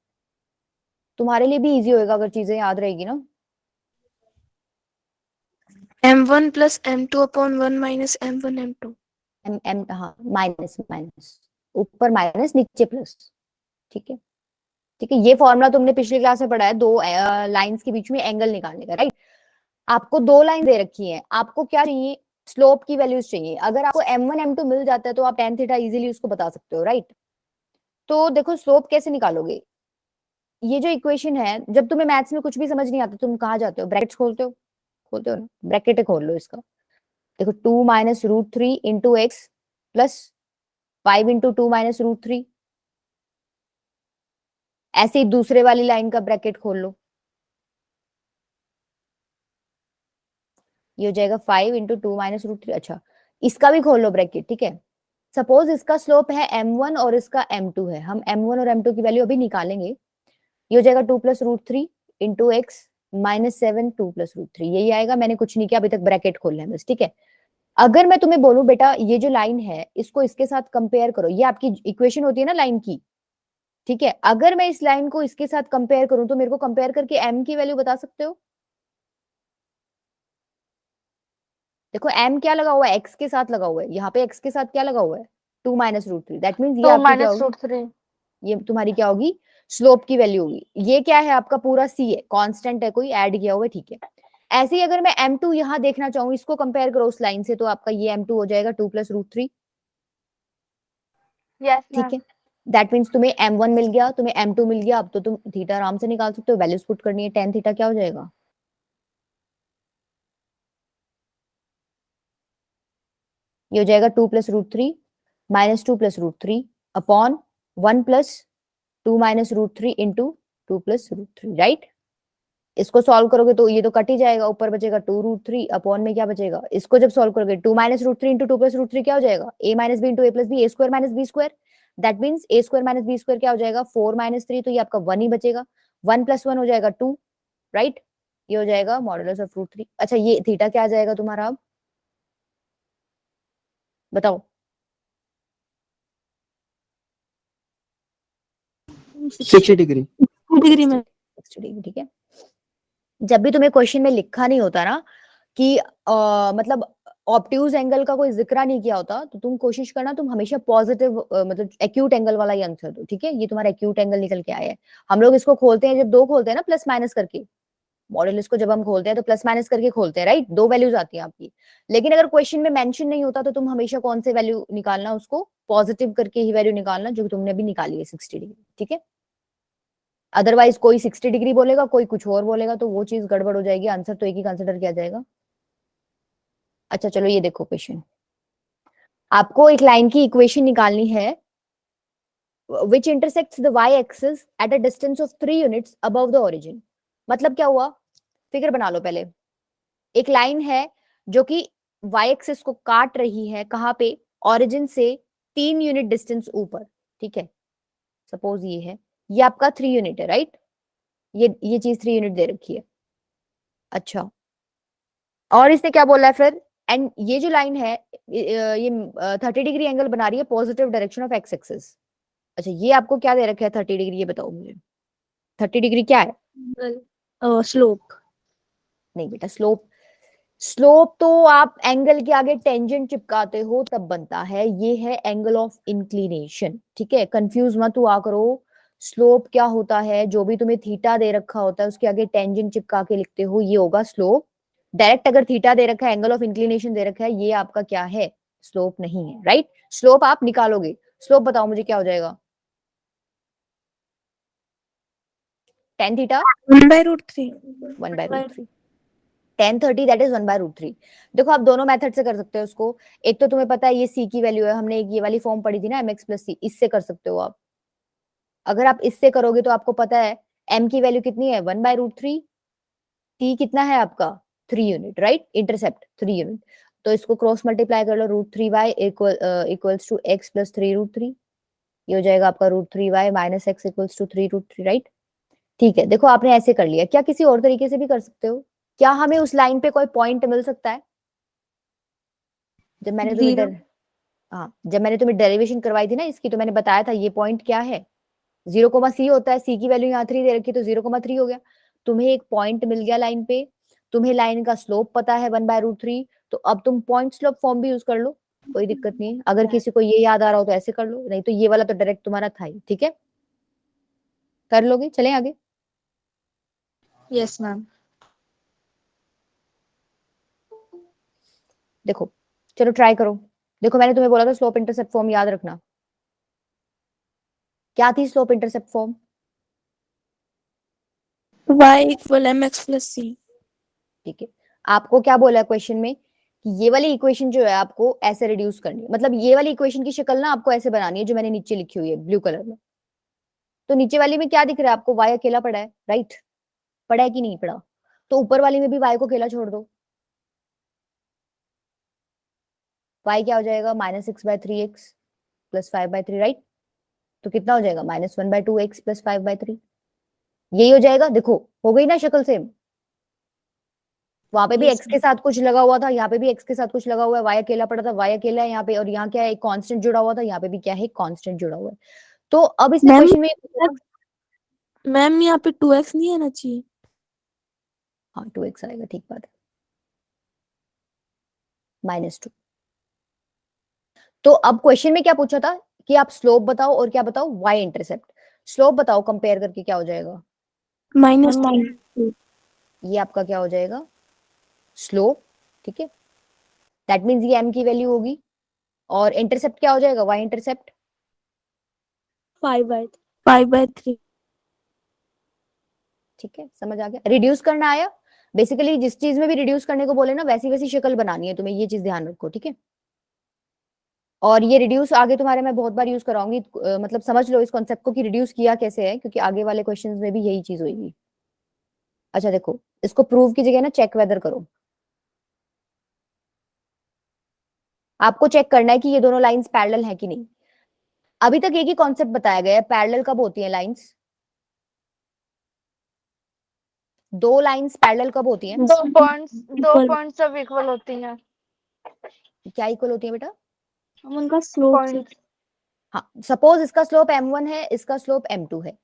A: तुम्हारे लिए भी इजी होएगा अगर चीजें याद रहेगी ना।
B: m1 plus m2 upon 1 minus m1 m2।
A: M M हाँ, माइनस माइनस, ऊपर माइनस नीचे प्लस, ठीक है। ठीक है, ये फॉर्मूला तुमने पिछली क्लास में पढ़ा है, दो लाइंस के बीच में एंगल निकालने का, राइट। आपको दो लाइन दे रखी है, आपको क्या चाहिए? स्लोप की वैल्यूज चाहिए। अगर आपको m1 m2 मिल जाता है तो आप tan थीटा इजीली उसको बता सकते हो, राइट। तो देखो स्लोप कैसे निकालोगे? ये जो इक्वेशन है, जब तुम्हें मैथ्स में कुछ भी समझ नहीं आता तुम कहाँ जाते हो? ब्रैकेट्स खोलते हो, खोलते हो ना, ब्रैकेट खोल लो इसका। देखो 2 minus root 3 into x plus 5 into 2 minus root 3। ऐसे ही दूसरे वाली लाइन का ब्रैकेट खोल लो, ये हो जाएगा 5 इंटू 2 माइनस रूट 3। अच्छा इसका भी खोल लो ब्रैकेट, ठीक है। सपोज इसका स्लोप है m1 और इसका m2 है, हम m1 और m2 की वैल्यू अभी निकालेंगे। ये हो जाएगा 2 plus root 3 into x minus 7 2 plus root 3, यही आएगा। मैंने कुछ नहीं किया अभी तक, ब्रैकेट खोलना है बस, ठीक है। अगर मैं तुम्हें बोलूं बेटा ये जो लाइन है इसको इसके साथ कंपेयर करो, ये आपकी इक्वेशन होती है ना लाइन की, ठीक है। अगर मैं इस लाइन को इसके साथ कंपेयर करूं तो मेरे को कंपेयर करके m की वैल्यू बता सकते हो? देखो m क्या लगा हुआ है? x के साथ लगा हुआ है, यहाँ पे x के साथ क्या लगा हुआ है? 2 माइनस रूट 3। दैट मीन्स ये
D: 2
A: आपकी क्या
D: माइनस
A: होगी?
D: रूट 3।
A: ये तुम्हारी क्या होगी? स्लोप की वैल्यू होगी। ये क्या है? आपका पूरा c है, कांस्टेंट है, कोई ऐड किया हुआ है, ठीक है। ऐसे ही अगर मैं m2 यहाँ देखना चाहूँ, इसको कंपेयर करो उस लाइन से, तो आपका ये m2 हो जाएगा 2 प्लस रूट 3,
D: यस
A: ठीक
D: मैम।
A: है। दैट मीन्स तुम्हें m1 मिल गया, तुम्हें m2 मिल गया। अब तो तुम थीटा आराम से निकाल सकते हो, वैल्यूज पुट करनी है। tan थीटा क्या हो जाएगा? ये हो जाएगा 2 plus root 3 minus 2 plus root 3 upon 1 plus 2 minus root 3 into 2 plus root 3, right. इसको सॉल्व करोगे तो ये तो कट ही जाएगा, ऊपर बचेगा 2 रूट 3 अपॉन में क्या बचेगा? इसको जब सॉल्व करोगे 2 minus root 3 into 2 plus root 3 क्या हो जाएगा? a minus B into A plus B, A square minus B square. That means A square minus B square क्या हो जाएगा? 4 माइनस 3, तो ये आपका 1 ही बचेगा। 1 प्लस 1 हो जाएगा 2, राइट। ये हो जाएगा मॉडुलस ऑफ रूट 3। अच्छा ये थीटा क्या आ जाएगा तुम्हारा अब? बताओ।
E: 60 डिग्री।
B: डिग्री में
A: 60 डिग्री, ठीक है। जब भी तुम्हें क्वेश्चन में लिखा नहीं होता ना कि मतलब ऑब्ट्यूज एंगल का कोई जिक्र नहीं किया होता, तो तुम कोशिश करना तुम हमेशा पॉजिटिव मतलब एक्यूट एंगल वाला ही आंसर दो, ठीक है। ये तुम्हारा एक्यूट एंगल निकल के आया है। हम लोग इसको खोलते हैं, जब दो खोलते हैं ना प्लस माइनस करके, मॉड्यूलस को जब हम खोलते हैं तो प्लस माइनस करके खोलते हैं, राइट। दो वैल्यूज आती हैं आपकी। लेकिन अगर क्वेश्चन में मेंशन नहीं होता तो तुम हमेशा कौन से वैल्यू निकालना, उसको पॉजिटिव करके ही वैल्यू निकालना जो तुमने अभी निकाली है 60 डिग्री, ठीक है। अदरवाइज कोई 60 डिग्री बोलेगा, कोई कुछ और बोलेगा, तो वो चीज गड़बड़ हो जाएगी, आंसर तो एक ही कंसिडर किया जाएगा। अच्छा चलो ये देखो क्वेश्चन, आपको एक लाइन की इक्वेशन निकालनी है which intersects the y axis at a distance of 3 units above the origin। मतलब क्या हुआ, फिगर बना लो पहले। एक लाइन है जो कि y एक्सिस को काट रही है, कहां पे, ओरिजिन से 3 यूनिट डिस्टेंस ऊपर, ठीक है। सपोज ये है, ये आपका 3 यूनिट है, राइट। ये चीज 3 यूनिट दे रखी है। अच्छा, और इसने क्या बोला है फिर, एंड ये जो लाइन है ये 30 डिग्री एंगल बना रही है positive direction of x axis. अच्छा, ये आपको क्या दे रखा है 30 डिग्री, ये बताओ मुझे। 30 डिग्री क्या है?
B: स्लोप।
A: नहीं बेटा, स्लोप, स्लोप तो आप एंगल के आगे टेंजेंट चिपकाते हो तब बनता है, ये है एंगल ऑफ इंक्लिनेशन, ठीक है। कंफ्यूज मत हुआ करो। स्लोप क्या होता है, जो भी तुम्हें थीटा दे रखा होता है उसके आगे टेंजेंट चिपका के लिखते हो, ये होगा स्लोप। डायरेक्ट अगर थीटा दे रखा है, एंगल ऑफ इंक्लिनेशन दे रखा है, ये आपका क्या है, स्लोप नहीं है, राइट। स्लोप आप निकालोगे, स्लोप बताओ मुझे क्या हो जाएगा, tan theta
B: 1/√3।
A: 1/√3, tan 30 that is 1/√3। देखो आप दोनों मेथड से कर सकते हो उसको। एक तो तुम्हें पता है ये c की वैल्यू है, हमने एक ये वाली फॉर्म पढ़ी थी ना mx प्लस c, इससे कर सकते हो आप। अगर आप इससे करोगे तो आपको पता है m की वैल्यू कितनी है 1/√3, t कितना है आपका 3 यूनिट, राइट, इंटरसेप्ट 3 यूनिट। तो इसको क्रॉस मल्टीप्लाई कर लो, √3y equals to x plus 3√3, ये हो जाएगा आपका √3y minus x equals to 3√3, right. ठीक है, देखो आपने ऐसे कर लिया, क्या किसी और तरीके से भी कर सकते हो? क्या हमें उस लाइन पे कोई पॉइंट मिल सकता है? जब मैंने तुम्हें हाँ, जब मैंने तुम्हें डेरिवेशन करवाई थी ना इसकी, तो मैंने बताया था ये पॉइंट क्या है, 0,c होता है। c की वैल्यू यहाँ 3 दे रखी, तो 0,3 हो गया। तुम्हें एक पॉइंट मिल गया लाइन पे, तुम्हें लाइन का स्लोप पता है 1/√3, तो अब तुम पॉइंट स्लोप फॉर्म भी यूज कर लो, कोई दिक्कत नहीं है। अगर किसी को ये याद आ रहा हो तो ऐसे कर लो, नहीं तो ये वाला तो डायरेक्ट तुम्हारा था ही, ठीक है। कर लोगे, चलें आगे।
B: Yes ma'am.
A: देखो चलो ट्राई करो। देखो मैंने तुम्हें बोला था स्लोप इंटरसेप्ट फॉर्म याद रखना। क्या थी slope intercept form?
B: y equal mx plus c।
A: ठीक है, आपको क्या बोला है क्वेश्चन में कि ये वाली इक्वेशन जो है आपको ऐसे रिड्यूस करनी है, मतलब ये वाली इक्वेशन की शक्ल ना आपको ऐसे बनानी है जो मैंने नीचे लिखी हुई है ब्लू कलर में। तो नीचे वाली में क्या दिख रहा है आपको, y अकेला पड़ा है, राइट, पड़ा है कि नहीं पड़ा? तो ऊपर वाली में भी y को अकेला छोड़ दो, y क्या हो जाएगा -6/3x प्लस 5/3, राइट। तो कितना हो जाएगा -1/2x प्लस 5/3, यही हो जाएगा। देखो हो गई ना शक्ल सेम, वहां पे भी
B: Yes,
A: x के साथ कुछ लगा हुआ था, यहाँ पे भी x के साथ कुछ लगा हुआ है, y अकेला पड़ा था, y अकेला है यहाँ पे, और यहाँ क्या है, एक कांस्टेंट जुड़ा हुआ था, यहाँ पे भी क्या है, एक कांस्टेंट जुड़ा हुआ है। तो अब इसने
B: मैम
A: क्वेश्चन में पूछा,
B: मैम यहाँ पे 2x नहीं आना चाहिए।
A: हाँ 2x आएगा, ठीक बात है, -2। तो अब क्वेश्चन में क्या पूछा था कि आप स्लोप बताओ और क्या बताओ, y इंटरसेप्ट। स्लोप बताओ कंपेयर करके क्या हो जाएगा,
B: -3।
A: ये आपका क्या हो जाएगा स्लोप, ठीक है। दैट मीन्स ये m की वैल्यू होगी, और इंटरसेप्ट क्या हो जाएगा y इंटरसेप्ट,
B: 5/3।
A: ठीक है। समझ आ गया, रिड्यूस करना आया। बेसिकली जिस चीज में भी रिड्यूस करने को बोले ना वैसी वैसी शक्ल बनानी है तुम्हें, ये चीज ध्यान रखो, ठीक है। और ये रिड्यूस आगे तुम्हारे मैं बहुत बार यूज कराऊंगी, मतलब समझ लो इस कॉन्सेप्ट को कि रिड्यूस किया कैसे है, क्योंकि आगे वाले क्वेश्चंस में भी यही चीज होगी। अच्छा देखो, इसको प्रूव की जगह ना चेक वेदर करो। आपको चेक करना है कि ये दोनों लाइंस पैरेलल है कि नहीं। अभी तक एक ही कॉन्सेप्ट बताया गया है, पैरेलल कब होती है लाइंस, दो लाइंस पैरेलल कब होती हैं,
D: दो पॉइंट्स जब इक्वल होती हैं।
A: क्या इक्वल होती है बेटा,
F: हम उनका स्लोप
D: पॉइंट
A: हाँ, सपोज इसका स्लोप m1 है, इसका स्लोप m2 है।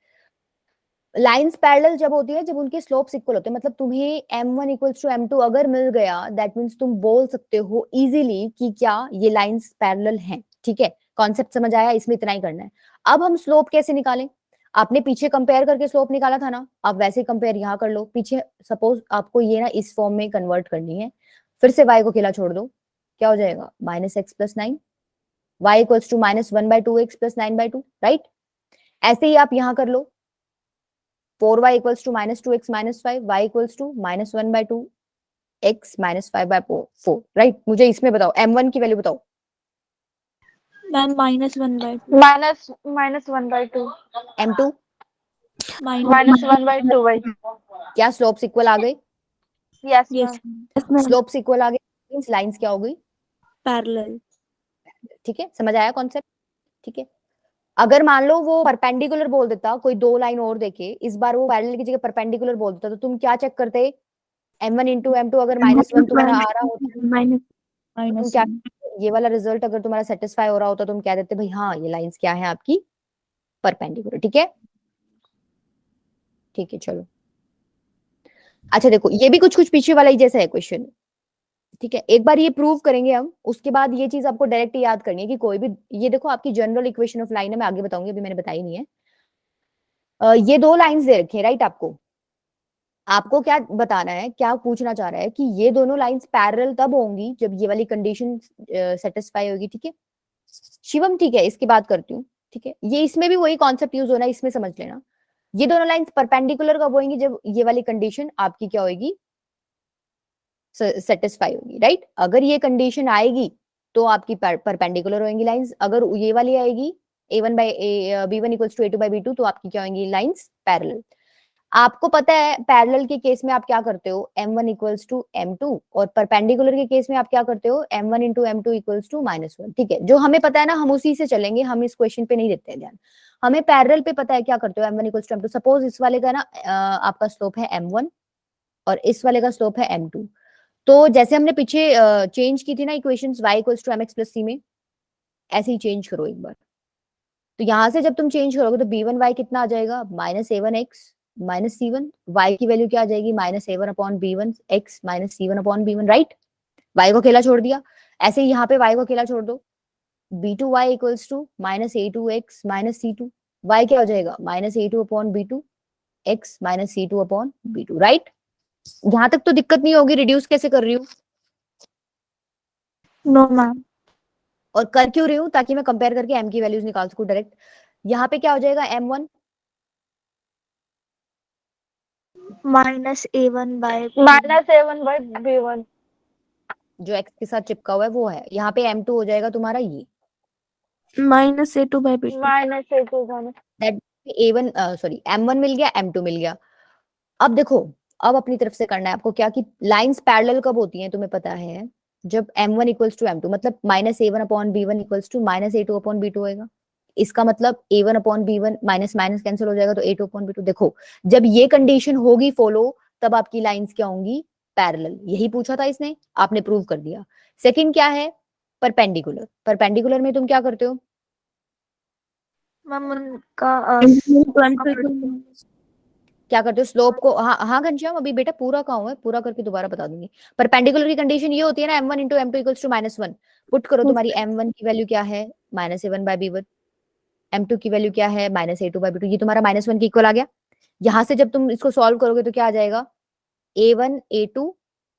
A: लाइंस पैरेलल जब होती है जब उनके स्लोप्स इक्वल होते हैं, मतलब तुम्हें m1 इक्वल्स टू m2 अगर मिल गया, दैट मींस तुम बोल सकते हो इजीली कि क्या ये लाइंस पैरेलल हैं। ठीक है, कॉन्सेप्ट समझ आया, इसमें इतना ही करना है। अब हम स्लोप कैसे निकालें? आपने पीछे कंपेयर करके स्लोप निकाला था ना, आप वैसे कंपेयर यहाँ कर लो। पीछे सपोज आपको ये ना इस फॉर्म में कन्वर्ट करनी है, फिर से y को अकेला छोड़ दो, क्या हो जाएगा -x+9, y equals to -1/2x + 9/2, right. ऐसे ही आप यहाँ कर लो, 4y equals to -2x - 5, y equals to -1/2x - 5/4, right. मुझे इसमें बताओ m1 की वैल्यू बताओ।
F: मैम -1/2
D: -1/2
A: m2
D: -1/2 भाई।
A: क्या स्लोप्स इक्वल आ गए?
D: Yes
F: yes
D: ma'am.
A: Slopes equal आ गए मींस लाइंस क्या हो गई?
F: पैरेलल।
A: ठीक है, समझ आया कॉन्सेप्ट? ठीक है, अगर मान लो वो परपेंडिकुलर बोल देता, कोई दो लाइन और देके, इस बार वो पैरेलल की जगह परपेंडिकुलर बोल देता, तो तुम क्या चेक करते? m1 × m2 अगर -1 तुम्हारा आ रहा होता तो तुम क्या, ये वाला रिजल्ट अगर तुम्हारा सेटिस्फाई हो रहा होता तुम क्या देते भाई, हाँ ये लाइंस क्या है आपकी? परपेंडिकुलर। ठीक है, ठीक है, चलो। अच्छा देखो, ये भी कुछ कुछ पीछे वाला ही जैसा है क्वेश्चन। ठीक है, एक बार ये प्रूव करेंगे हम, उसके बाद ये चीज आपको डायरेक्ट याद करनी है कि कोई भी, ये देखो आपकी जनरल इक्वेशन ऑफ लाइन है, मैं आगे बताऊंगी, अभी मैंने बताई नहीं है। ये दो लाइंस दे रखे हैं, राइट। आपको क्या बताना है, क्या पूछना चाह रहा है कि ये दोनों लाइंस पैरेलल तब होंगी जब ये वाली कंडीशन सेटिस्फाई होगी। ठीक है शिवम, ठीक है, इसकी बात करती हूँ। ठीक है, ये इसमें भी वही कॉन्सेप्ट यूज होना है, इसमें समझ लेना। ये दोनों लाइंस परपेंडिकुलर कब होंगी? जब ये वाली कंडीशन आपकी क्या होगी? सेटिस्फाई होगी, राइट। अगर ये कंडीशन आएगी तो आपकी परपेंडिकुलर होंगी लाइंस, अगर ये वाली आएगी b1 इक्वल्स टू a2/b2 तो आपकी क्या होंगी? Lines parallel. आपको पता है पैरेलल के केस में आप क्या करते हो? m1 इक्वल्स टू m2, और परपेंडिकुलर के केस में आप क्या करते हो? m1 × m2 equals to -1। ठीक है, जो हमें पता है ना हम उसी से चलेंगे, हम इस क्वेश्चन पे नहीं देते हैं ध्यान। हमें पैरेलल पे पता है क्या करते हो? m1 equals to m2। Suppose इस वाले का ना आपका स्लोप है m1 और इस वाले का स्लोप है m2। तो जैसे हमने पीछे चेंज की थी ना equations, y equals to mx + c में, ऐसे ही चेंज करो एक बार। तो यहां से जब तुम चेंज करोगे तो b1y कितना आ जाएगा? -a1x - c1। y की वैल्यू क्या आ जाएगी? -a1/b1x - c1/b1, right. y को अकेला छोड़ दिया, ऐसे ही यहाँ पे y को अकेला छोड़ दो। b2y equals to -a2x - c2। y क्या हो जाएगा? -a2/b2x - c2/b2, right. यहाँ तक तो दिक्कत नहीं होगी। रिड्यूस कैसे कर रही हूँ?
F: No ma'am.
A: और कर क्यों रही हूँ? ताकि मैं कंपेयर करके m की वैल्यूज निकाल सकूं डायरेक्ट। यहाँ पे क्या हो जाएगा? m1
D: -a1/b1
A: जो x के साथ चिपका हुआ है वो है। यहाँ पे m2 हो जाएगा तुम्हारा ये,
B: -a2/b2
D: -a2
A: that a1 sorry m1 मिल गया, m2 मिल गया। अब देखो, अब अपनी तरफ से करना है आपको क्या, कि लाइंस पैरेलल कब होती हैं तुम्हें पता है? जब m1 इक्वल्स टू m2, मतलब -a1/b1 इक्वल्स टू -a2/b2 होएगा। इसका मतलब a1/b1 माइनस माइनस कैंसिल हो जाएगा तो a2/b2। देखो, जब ये कंडीशन होगी फॉलो, तब आपकी लाइंस क्या होंगी? पैरेलल। यही पूछा था इसने, आपने प्रूव कर दिया। सेकंड क्या है? परपेंडिकुलर। परपेंडिकुलर में तुम क्या करते हो?
F: मैम उनका
A: क्या करते हो? स्लोप को, हाँ हाँ घनश्याम, अभी बेटा पूरा कहाँ है, पूरा करके दोबारा बता दूंगी। परपेंडिकुलर की कंडीशन ये होती है ना, m1 × m2 equals to -1। Put करो, तुम्हारी m1 की वैल्यू क्या है? -a1/b1। m2 की वैल्यू क्या है? -a2/b2। ये तुम्हारा -1 के इक्वल आ गया। यहाँ से जब तुम इसको सॉल्व करोगे तो क्या आ जाएगा? a1 a2,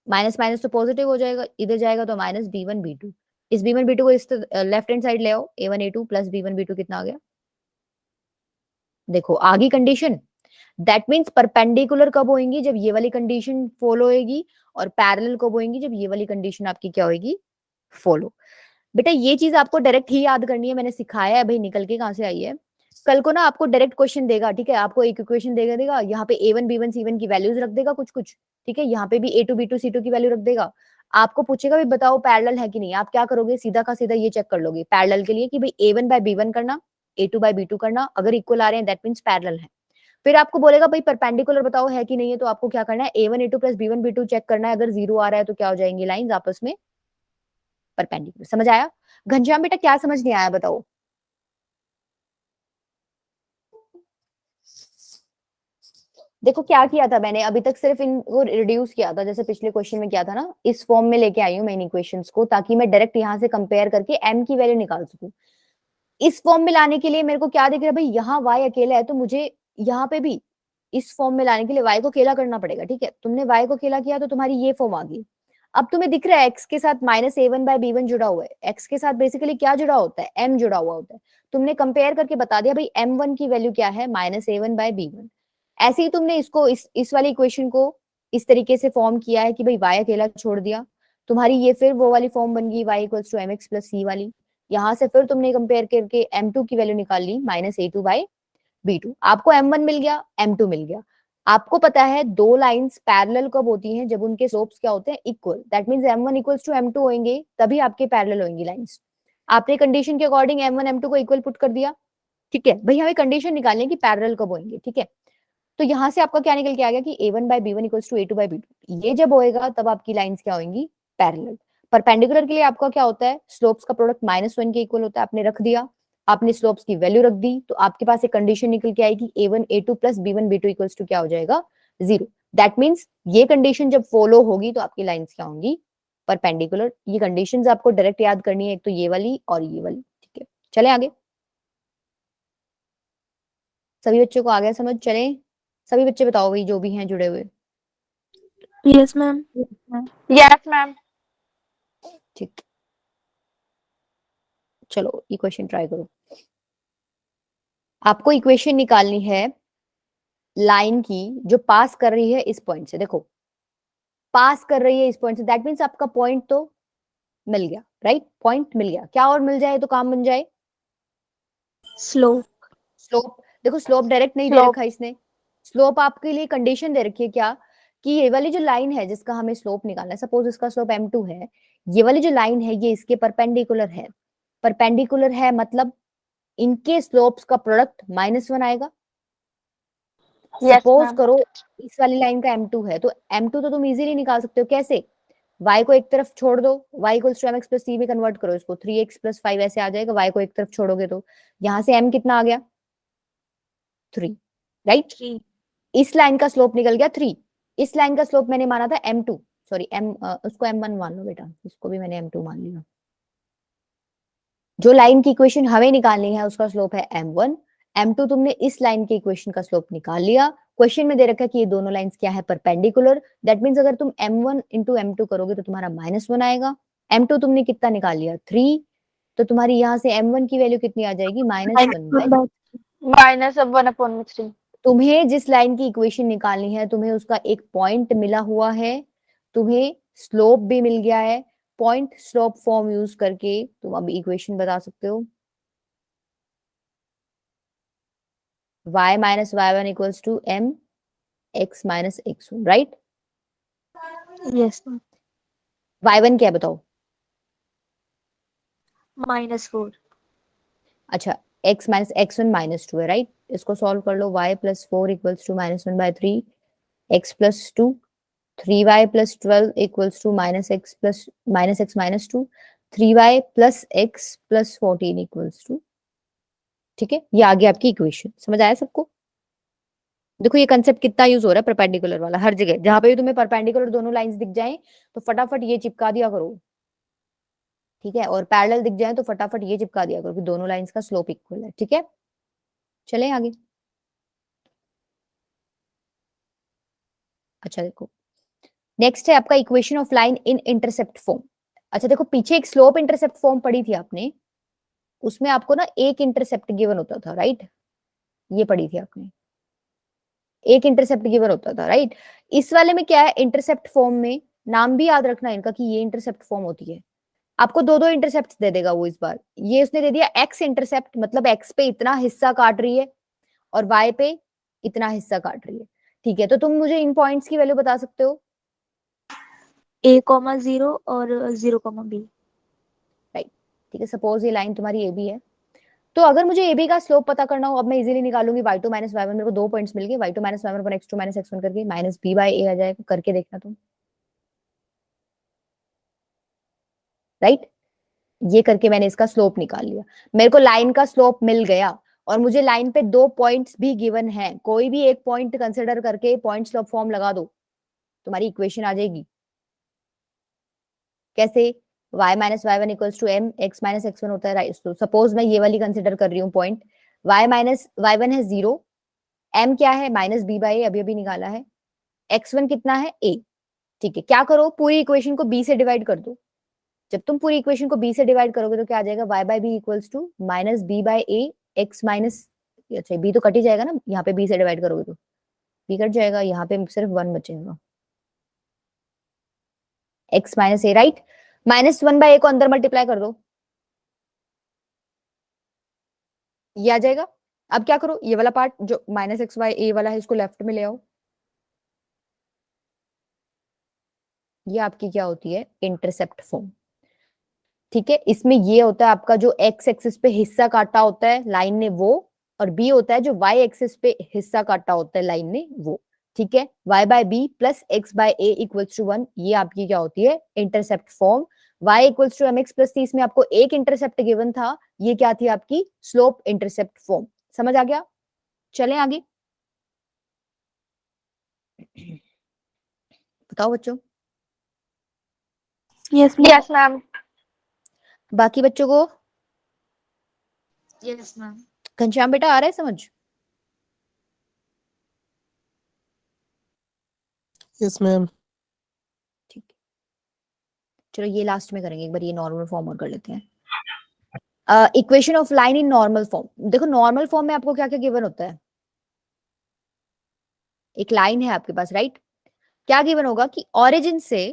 A: माइनस माइनस तो पॉजिटिव हो जाएगा, इधर जाएगा तो -b1 b2। इस b1 b2 को इस लेफ्ट हैंड साइड ले आओ, a1 a2 plus b1 b2 कितना आ गया? देखो आ गई कंडीशन। दैट मीन्स परपेंडिकुलर कब होएंगी? जब ये वाली कंडीशन फॉलो होएगी, और पैरेलल कब होएंगी? जब ये वाली कंडीशन आपकी क्या होएगी? फॉलो। बेटा ये चीज आपको डायरेक्ट ही याद करनी है, मैंने सिखाया है भाई, निकल के कहां से आई है। कल को ना आपको डायरेक्ट क्वेश्चन देगा, ठीक है, आपको एक इक्वेशन देगा यहाँ पे a1 b1 c1 की वैल्यूज रख देगा कुछ कुछ, ठीक है, यहाँ पे भी a2 b2 c2 की वैल्यू रख देगा। आपको पूछेगा भी बताओ पैरेलल है कि नहीं, आप क्या करोगे? सीधा का सीधा ये चेक कर लोगे पैरेलल के लिए कि भाई a1/b1 करना, a2/b2 करना, अगर इक्वल आ रहे हैं दैट मीन्स पैरेलल है। फिर आपको बोलेगा भाई परपेंडिकुलर बताओ है कि नहीं है, तो आपको क्या करना है? a1 a2 plus b1 b2 check करना है, अगर जीरो आ रहा है तो क्या हो जाएंगी लाइंस आपस में परपेंडिकुलर। समझ आया? घनश्याम बेटा क्या समझ नहीं आया बताओ? देखो क्या किया था मैंने अभी तक, सिर्फ इनको रिड्यूस किया था, जैसे पिछले क्वेश्चन में किया था ना, इस फॉर्म में लेके आई हूँ मैं इन इक्वेशंस को, ताकि मैं डायरेक्ट यहाँ से कंपेयर करके m की वैल्यू निकाल सकूं। इस फॉर्म में लाने के लिए मेरे को क्या दिख रहा है भाई, यहाँ y अकेला है, तो मुझे यहाँ पे भी इस फॉर्म में लाने के लिए y को अकेला करना पड़ेगा। ठीक है, तुमने y को अकेला किया तो तुम्हारी ये फॉर्म आ गई। अब तुम्हें दिख रहा है x के साथ -a1/b1 जुड़ा हुआ है। x के साथ बेसिकली क्या जुड़ा होता है, m जुड़ा हुआ होता है। तुमने कंपेयर करके बता दिया भाई m1 की वैल्यू क्या है, -a1/b1। ऐसे ही तुमने इसको इस वाली इक्वेशन को इस तरीके से फॉर्म किया है कि भाई y अकेला छोड़ दिया, तुम्हारी ये फिर वो वाली फॉर्म बन गई y = mx + c वाली। यहां से फिर तुमने कंपेयर करके m2 की वैल्यू निकाल ली -a2/b2। आपको m1 मिल गया, m2 मिल गया। आपको पता है दो लाइंस पैरेलल कब होती हैं, जब उनके स्लोप्स क्या होते हैं, equal. That means m1 = m2 होंगे, तभी आपके पैरेलल होंगी लाइंस। आपने कंडीशन के अकॉर्डिंग m1 m2 को इक्वल पुट कर दिया। ठीक है भाई, हमें कंडीशन निकालनी है कि पैरेलल कब होंगे। ठीक है, तो यहां से आपका क्या निकल के आ गया कि a1/b1 = a2/b2। ये जब होएगा तब आपकी लाइंस क्या होंगी, पैरेलल। परपेंडिकुलर के लिए आपका क्या होता है, स्लोप्स का प्रोडक्ट -1 के इक्वल होता है। आपने रख दिया, आपने स्लोप्स की वैल्यू रख दी, तो आपके पास एक कंडीशन निकल के आएगी a1 a2 + b1 b2 = क्या हो जाएगा, 0। दैट मींस ये कंडीशन जब फॉलो होगी तो आपकी लाइंस क्या होंगी, परपेंडिकुलर। ये कंडीशंस आपको डायरेक्ट याद करनी है, एक तो ये वाली और ये वाली। ठीक है, चले आगे। सभी बच्चों को आ गया समझ? चले, सभी बच्चे बताओ भाई जो भी हैं जुड़े हुए।
F: Yes ma'am.
D: Yes ma'am.
A: ठीक, चलो इक्वेशन ट्राई करो। आपको इक्वेशन निकालनी है लाइन की जो पास कर रही है इस पॉइंट से। देखो पास कर रही है इस पॉइंट से, दैट मींस आपका पॉइंट तो मिल गया, राइट? पॉइंट मिल गया, क्या और मिल जाए तो काम बन जाए,
F: स्लोप।
A: स्लोप। देखो स्लोप डायरेक्ट नहीं दे
D: स्लोप।
A: रखा इसने, स्लोप आपके लिए कंडीशन दे रखी है क्या, कि ये वाली जो लाइन है जिसका हमें स्लोप निकालना है, सपोज इसका स्लोप m2 है, ये वाली जो लाइन है ये इसके परपेंडिकुलर है। परपेंडिकुलर है मतलब इनके स्लोप्स का प्रोडक्ट -1 आएगा।
D: Yes
A: suppose
D: ma'am.
A: करो इस वाली लाइन का m2 है, तो m2 तो तुम इजीली निकाल सकते हो। कैसे, y को एक तरफ छोड़ दो, y = mx + c में कन्वर्ट करो इसको, 3x + 5 ऐसे आ जाएगा। y को एक तरफ छोड़ोगे तो यहाँ से m कितना आ गया, 3, राइट?
F: 3।
A: इस लाइन का स्लोप निकल गया 3। इस लाइन का स्लोप मैंने माना था m2, सॉरी उसको m1 मान लो बेटा, इसको भी मैंने m2 मान लिया। जो लाइन की इक्वेशन हमें निकालनी है उसका स्लोप है m1। m2 तुमने इस लाइन की इक्वेशन का स्लोप निकाल लिया। क्वेश्चन में दे रखा है कि ये दोनों लाइंस क्या है, परपेंडिकुलर। दैट मींस अगर तुम m1 * m2 करोगे तो तुम्हारा -1 आएगा। m2 तुमने कितना निकाल लिया, 3। तो तुम्हारी यहाँ से m1 की वैल्यू कितनी आ जाएगी, -1/3।
D: -1/3।
A: तुम्हें जिस लाइन की इक्वेशन निकालनी है, तुम्हें उसका एक पॉइंट मिला हुआ है, तुम्हें स्लोप भी मिल गया है। पॉइंट स्लोप फॉर्म यूज करके तुम अब इक्वेशन बता सकते हो, y - y1 = m x - x1, right?
F: Yes ma'am.
A: y1 क्या है बताओ?
F: -4।
A: अच्छा, x - x1 -2 है, राइट? इसको सॉल्व कर लो, y + 4 = -1/3, x + 2, 3y + 12 = -x - 2, 3y + x + 14 = ठीक है, ये आ गया आपकी इक्वेशन। समझ आया सबको? देखो ये कंसेप्ट कितना यूज हो रहा है, परपेंडिकुलर वाला। हर जगह जहां पे भी तुम्हें परपेंडिकुलर दोनों लाइंस दिख जाएं तो फटाफट ये चिपका दिया करो। ठीक है, और पैरेलल दिख जाए तो फटाफट ये चिपका दिया करो कि दोनों लाइंस का स्लोप इक्वल है। ठीक है, चलें आगे। अच्छा देखो, नेक्स्ट है आपका equation of line in intercept form. अच्छा देखो, पीछे एक स्लोप इंटरसेप्ट फॉर्म पढ़ी थी आपने, उसमें आपको ना एक इंटरसेप्ट गिवन होता था, राइट? ये पढ़ी थी आपने, एक इंटरसेप्ट गिवन होता था, राइट? इस वाले में क्या है, इंटरसेप्ट फॉर्म में नाम भी याद रखना इनका कि ये इंटरसेप्ट फॉर्म होती है। आपको दो दो इंटरसेप्ट दे देगा वो। इस बार ये उसने दे दिया एक्स इंटरसेप्ट, मतलब एक्स पे इतना हिस्सा काट रही है और वाई पे इतना हिस्सा काट रही है। ठीक है, तो तुम मुझे इन पॉइंट्स की वैल्यू बता सकते हो,
F: a, 0 और 0, b।
A: राइट? ठीक है, सपोज ये लाइन तुम्हारी ए बी है, तो अगर मुझे ए बी का स्लोप पता करना हो, अब मैं इजीली निकालूंगी y2 - y1। मेरे को 2 पॉइंट्स मिल गए, y2 - y1 x2 - x1 करके -b/a आ जाएगा। करके देखना तुम, राइट? ये करके मैंने इसका स्लोप निकाल लिया। मेरे को लाइन का स्लोप मिल गया और मुझे लाइन पे 2 पॉइंट्स भी गिवन है, कोई भी एक पॉइंट कंसिडर करके पॉइंट स्लोप फॉर्म लगा दो, तुम्हारी इक्वेशन आ जाएगी। कैसे? y minus y one equals to M, x minus x one होता है, राइट। तो सपोज मैं ये वाली कंसिडर कर रही हूँ point, y minus y one है 0, m क्या है माइनस बी बाई ए, अभी अभी निकाला है, x1 कितना है a, ठीक है। क्या करो, पूरी इक्वेशन को b से डिवाइड कर दो। जब तुम पूरी इक्वेशन को b से डिवाइड करोगे तो क्या आ जाएगा, y by B equals to minus B by A x minus, अच्छा b तो कट ही जाएगा ना, यहाँ पे b से डिवाइड करोगे तो b कट जाएगा, यहाँ पे सिर्फ 1 बचेगा, x minus A, right. Minus 1 by A को अंदर मल्टीप्लाई कर दो, ये आ जाएगा। अब क्या करो, ये वाला पार्ट जो माइनस एक्स वाई ए वाला है इसको लेफ्ट में ले आओ, ये आपकी क्या होती है, इंटरसेप्ट फॉर्म, ठीक है। इसमें ये होता है आपका जो एक्स एक्सिस पे हिस्सा काटा होता है लाइन ने वो, और बी होता है जो वाई एक्सिस पे हिस्सा काटा होता है लाइन ने वो, ठीक है। y by B plus x by A equals to 1, ये आपकी क्या होती है, intercept form. y equals to M x plus 30 में आपको एक इंटरसेप्ट गिवन था, ये क्या थी आपकी, स्लोप इंटरसेप्ट फॉर्म। समझ आ गया? चलें आगे। बताओ बच्चों,
B: Yes, ma'am.
D: Yes ma'am.
A: बाकी बच्चों को,
F: यस मैम।
A: घनश्याम बेटा आ रहा है समझ?
G: Yes ma'am.
A: ठीक है, चलो ये लास्ट में करेंगे, एक बार ये नॉर्मल फॉर्म और कर लेते हैं। Equation of line in normal form. देखो नॉर्मल फॉर्म में आपको क्या क्या गिवन होता है, एक लाइन है आपके पास, राइट। क्या गिवन होगा कि ऑरिजिन से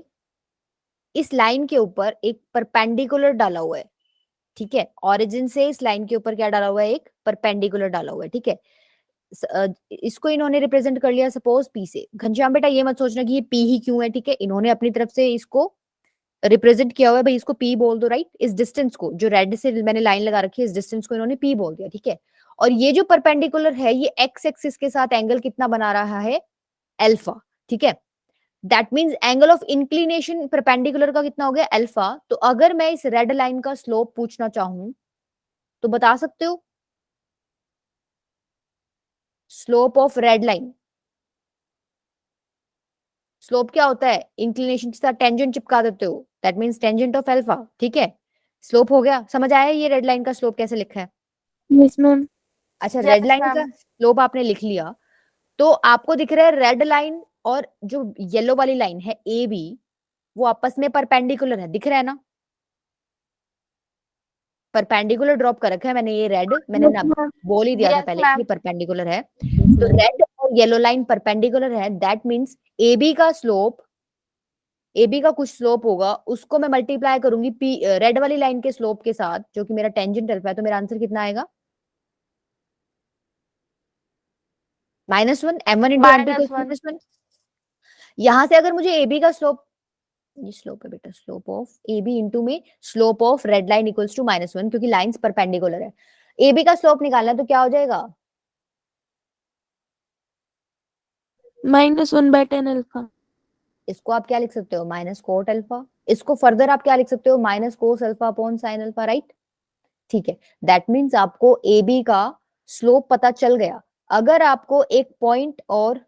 A: इस लाइन के ऊपर एक परपेंडिकुलर डाला हुआ है, ठीक है। ऑरिजिन से इस लाइन के ऊपर क्या डाला हुआ है, एक परपेंडिकुलर डाला हुआ है, ठीक है। इसको इन्होंने रिप्रेजेंट कर लिया सपोज पी से। घनश्याम बेटा ये मत सोचना कि ये पी ही क्यों है, ठीक है, इन्होंने अपनी तरफ से इसको रिप्रेजेंट किया हुआ है, भाई इसको पी बोल दो, राइट। इस डिस्टेंस को जो रेड से मैंने लाइन लगा रखी है, इस डिस्टेंस को इन्होंने पी बोल दिया, ठीक है। और ये जो परपेंडिकुलर है ये एक्स एक्सिस के साथ एंगल कितना बना रहा है, अल्फा, ठीक है। That means angle of inclination perpendicular का कितना हो गया, अल्फा। तो अगर मैं इस रेड लाइन का स्लोप पूछना चाहूं तो बता सकते हो, slope of red line, slope क्या होता है, इंक्लिनेशन के साथ टेंजेंट चिपका देते हो, that means tangent of alpha, ठीक है। स्लोप हो गया, समझ आया ये रेड लाइन का स्लोप कैसे लिखा है?
B: Yes, ma'am.
A: अच्छा,
D: Yes,
A: रेड लाइन
D: ma'am.
A: का स्लोप आपने लिख लिया, तो आपको दिख रहा है रेड लाइन और जो येलो वाली लाइन है ए बी, वो आपस में परपेंडिकुलर है, दिख रहा है ना, परपेंडिकुलर ड्रॉप कर रखा है मैंने, ये रेड मैंने
B: Yes,
A: ना
B: ma'am.
A: बोल ही दिया था
D: Yes,
A: पहले
D: ma'am.
A: कि परपेंडिकुलर है। तो रेड और येलो लाइन परपेंडिकुलर है, दैट मींस ए बी का स्लोप, ए बी का कुछ स्लोप होगा, उसको मैं मल्टीप्लाई करूंगी पी रेड वाली लाइन के स्लोप के साथ, जो कि मेरा टेंजेंट अल्फा है, तो मेरा आंसर कितना आएगा, -1, m1 इंटू m2
D: -1.
A: -1। यहां से अगर मुझे ए बी का स्लोप, ये स्लोप है बेटा, slope of A B into में slope of red line equals to -1, क्योंकि लाइंस परपेंडिकुलर है। ए बी का स्लोप निकालना है तो क्या हो जाएगा,
B: -1/10 अल्फा.
A: इसको आप क्या लिख सकते हो, माइनस कोट अल्फा। इसको फर्दर आप क्या लिख सकते हो, minus cos alpha upon sine alpha, right, ठीक है। दैट मीन्स आपको ए बी का स्लोप पता चल गया। अगर आपको एक पॉइंट और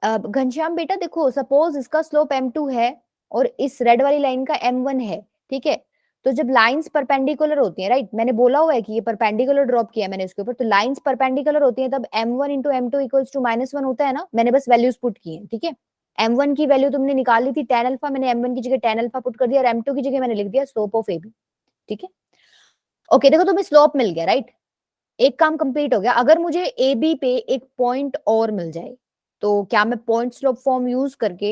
A: घनश्याम बेटा देखो, सपोज इसका स्लोप m2 है और इस रेड वाली लाइन का m1 है, ठीक है। तो जब लाइंस परपेंडिकुलर होती हैं, राइट, मैंने बोला हुआ है कि ये परपेंडिकुलर ड्रॉप किया मैंने इसके ऊपर, तो लाइंस परपेंडिकुलर होती हैं तब m1 into m2 equals to -1 होता है ना, मैंने बस वैल्यूज पुट की हैं, ठीक है। m1 की वैल्यू तुमने निकाल ली थी tan अल्फा, मैंने m1 की जगह tan अल्फा पुट कर दिया, और m2 की जगह मैंने लिख दिया स्लोप ऑफ ab, ठीक है। ओके, देखो तुम्हें स्लोप मिल गया, राइट, एक काम कंप्लीट हो गया। अगर मुझे ए बी पे एक पॉइंट और मिल जाए तो क्या मैं पॉइंट स्लोप फॉर्म यूज करके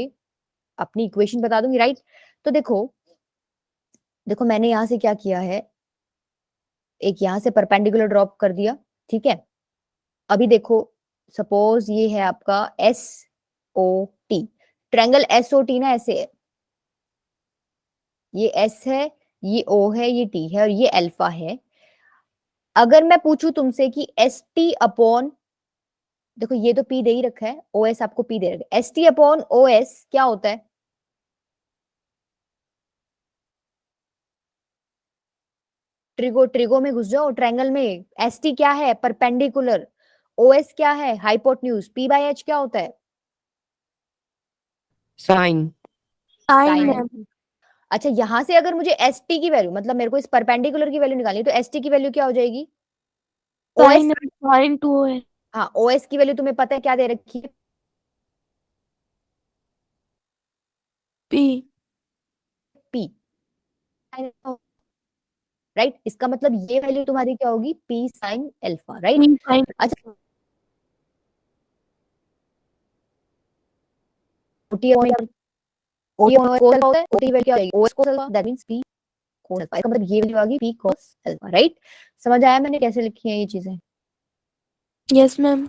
A: अपनी इक्वेशन बता दूंगी, राइट। तो देखो देखो मैंने यहां से क्या किया है, एक यहां से परपेंडिकुलर ड्रॉप कर दिया, ठीक है। अभी देखो सपोज ये है आपका S O T, triangle S O T ना ऐसे है, ये एस है, ये ओ है, ये टी है और ये अल्फा है। अगर मैं पूछूं तुमसे कि एस टी अपॉन, देखो ये तो पी दे ही रखा है, ओ एस आपको पी दे रखा है, S T upon O S क्या होता है, ट्रिगो में घुस जाओ, ट्रायंगल में। एसटी क्या है? परपेंडिकुलर। ओएस क्या है? हाइपोटेन्यूज। पी बाई एच क्या होता है?
E: साइन।
F: Sine
A: sine.
F: मैम।
A: अच्छा, यहां से अगर मुझे एसटी की वैल्यू, मतलब मेरे को इस परपेंडिकुलर की वैल्यू निकालनी है, तो एसटी की वैल्यू क्या हो जाएगी? ओएस।
F: साइन साइन 2 है।
A: हाँ, ओएस की वैल्यू तुम्हें पता है क्या दे रखी है?
F: पी।
A: पी। राइट, इसका मतलब ये वैल्यू तुम्हारी क्या होगी? P sine alpha, right.
F: P sine.
A: अच्छा, ओटी वैल्यू क्या होगी? OS cos alpha, that means P cos alpha. इसका मतलब ये वैल्यू आ गई पी कोस अल्फा, राइट। समझ आया मैंने कैसे लिखी है ये चीजें?
F: Yes ma'am.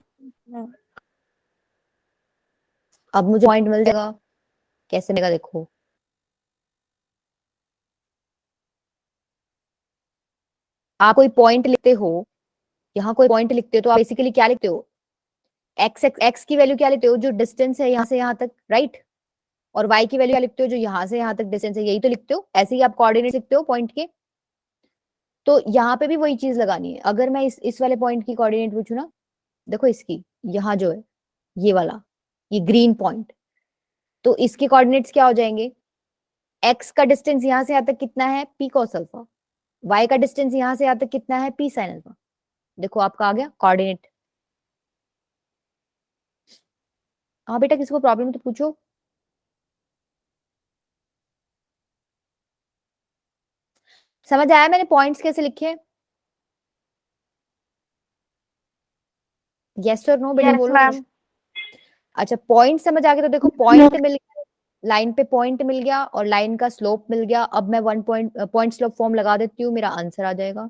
A: अब मुझे पॉइंट मिल जाएगा, कैसे मिलेगा देखो। आप कोई पॉइंट लिखते हो, यहाँ कोई पॉइंट लिखते हो, तो आप बेसिकली क्या लिखते हो? एक्स की वैल्यू क्या लिखते हो? जो डिस्टेंस है यहाँ से यहाँ तक, राइट। और वाई की वैल्यू क्या लिखते हो? जो यहाँ से यहाँ तक डिस्टेंस है, यही तो लिखते हो। ऐसे ही आप कोऑर्डिनेट लिखते हो पॉइंट के। तो यहाँ पे भी वही चीज लगानी है। अगर मैं इस वाले पॉइंट की कोऑर्डिनेट पूछू ना, देखो इसकी, यहाँ जो है ये वाला, ये ग्रीन पॉइंट, तो इसके कोऑर्डिनेट्स क्या हो जाएंगे? एक्स का डिस्टेंस यहाँ से यहाँ तक कितना है? P cos alpha. वाई का डिस्टेंस यहाँ से यहाँ तक कितना है? P sine alpha. देखो आपका आ गया कोऑर्डिनेट। हाँ बेटा, किसी को प्रॉब्लम तो पूछो। समझ आया मैंने पॉइंट्स कैसे लिखे? यस और नो बेटा
D: यस
A: बोलो।
D: मैम।
A: अच्छा, पॉइंट समझ आ गया, तो देखो पॉइंट मिल गया, लाइन पे पॉइंट मिल गया और लाइन का स्लोप मिल गया। अब मैं वन पॉइंट स्लोप फॉर्म लगा देती हूँ, मेरा आंसर आ जाएगा।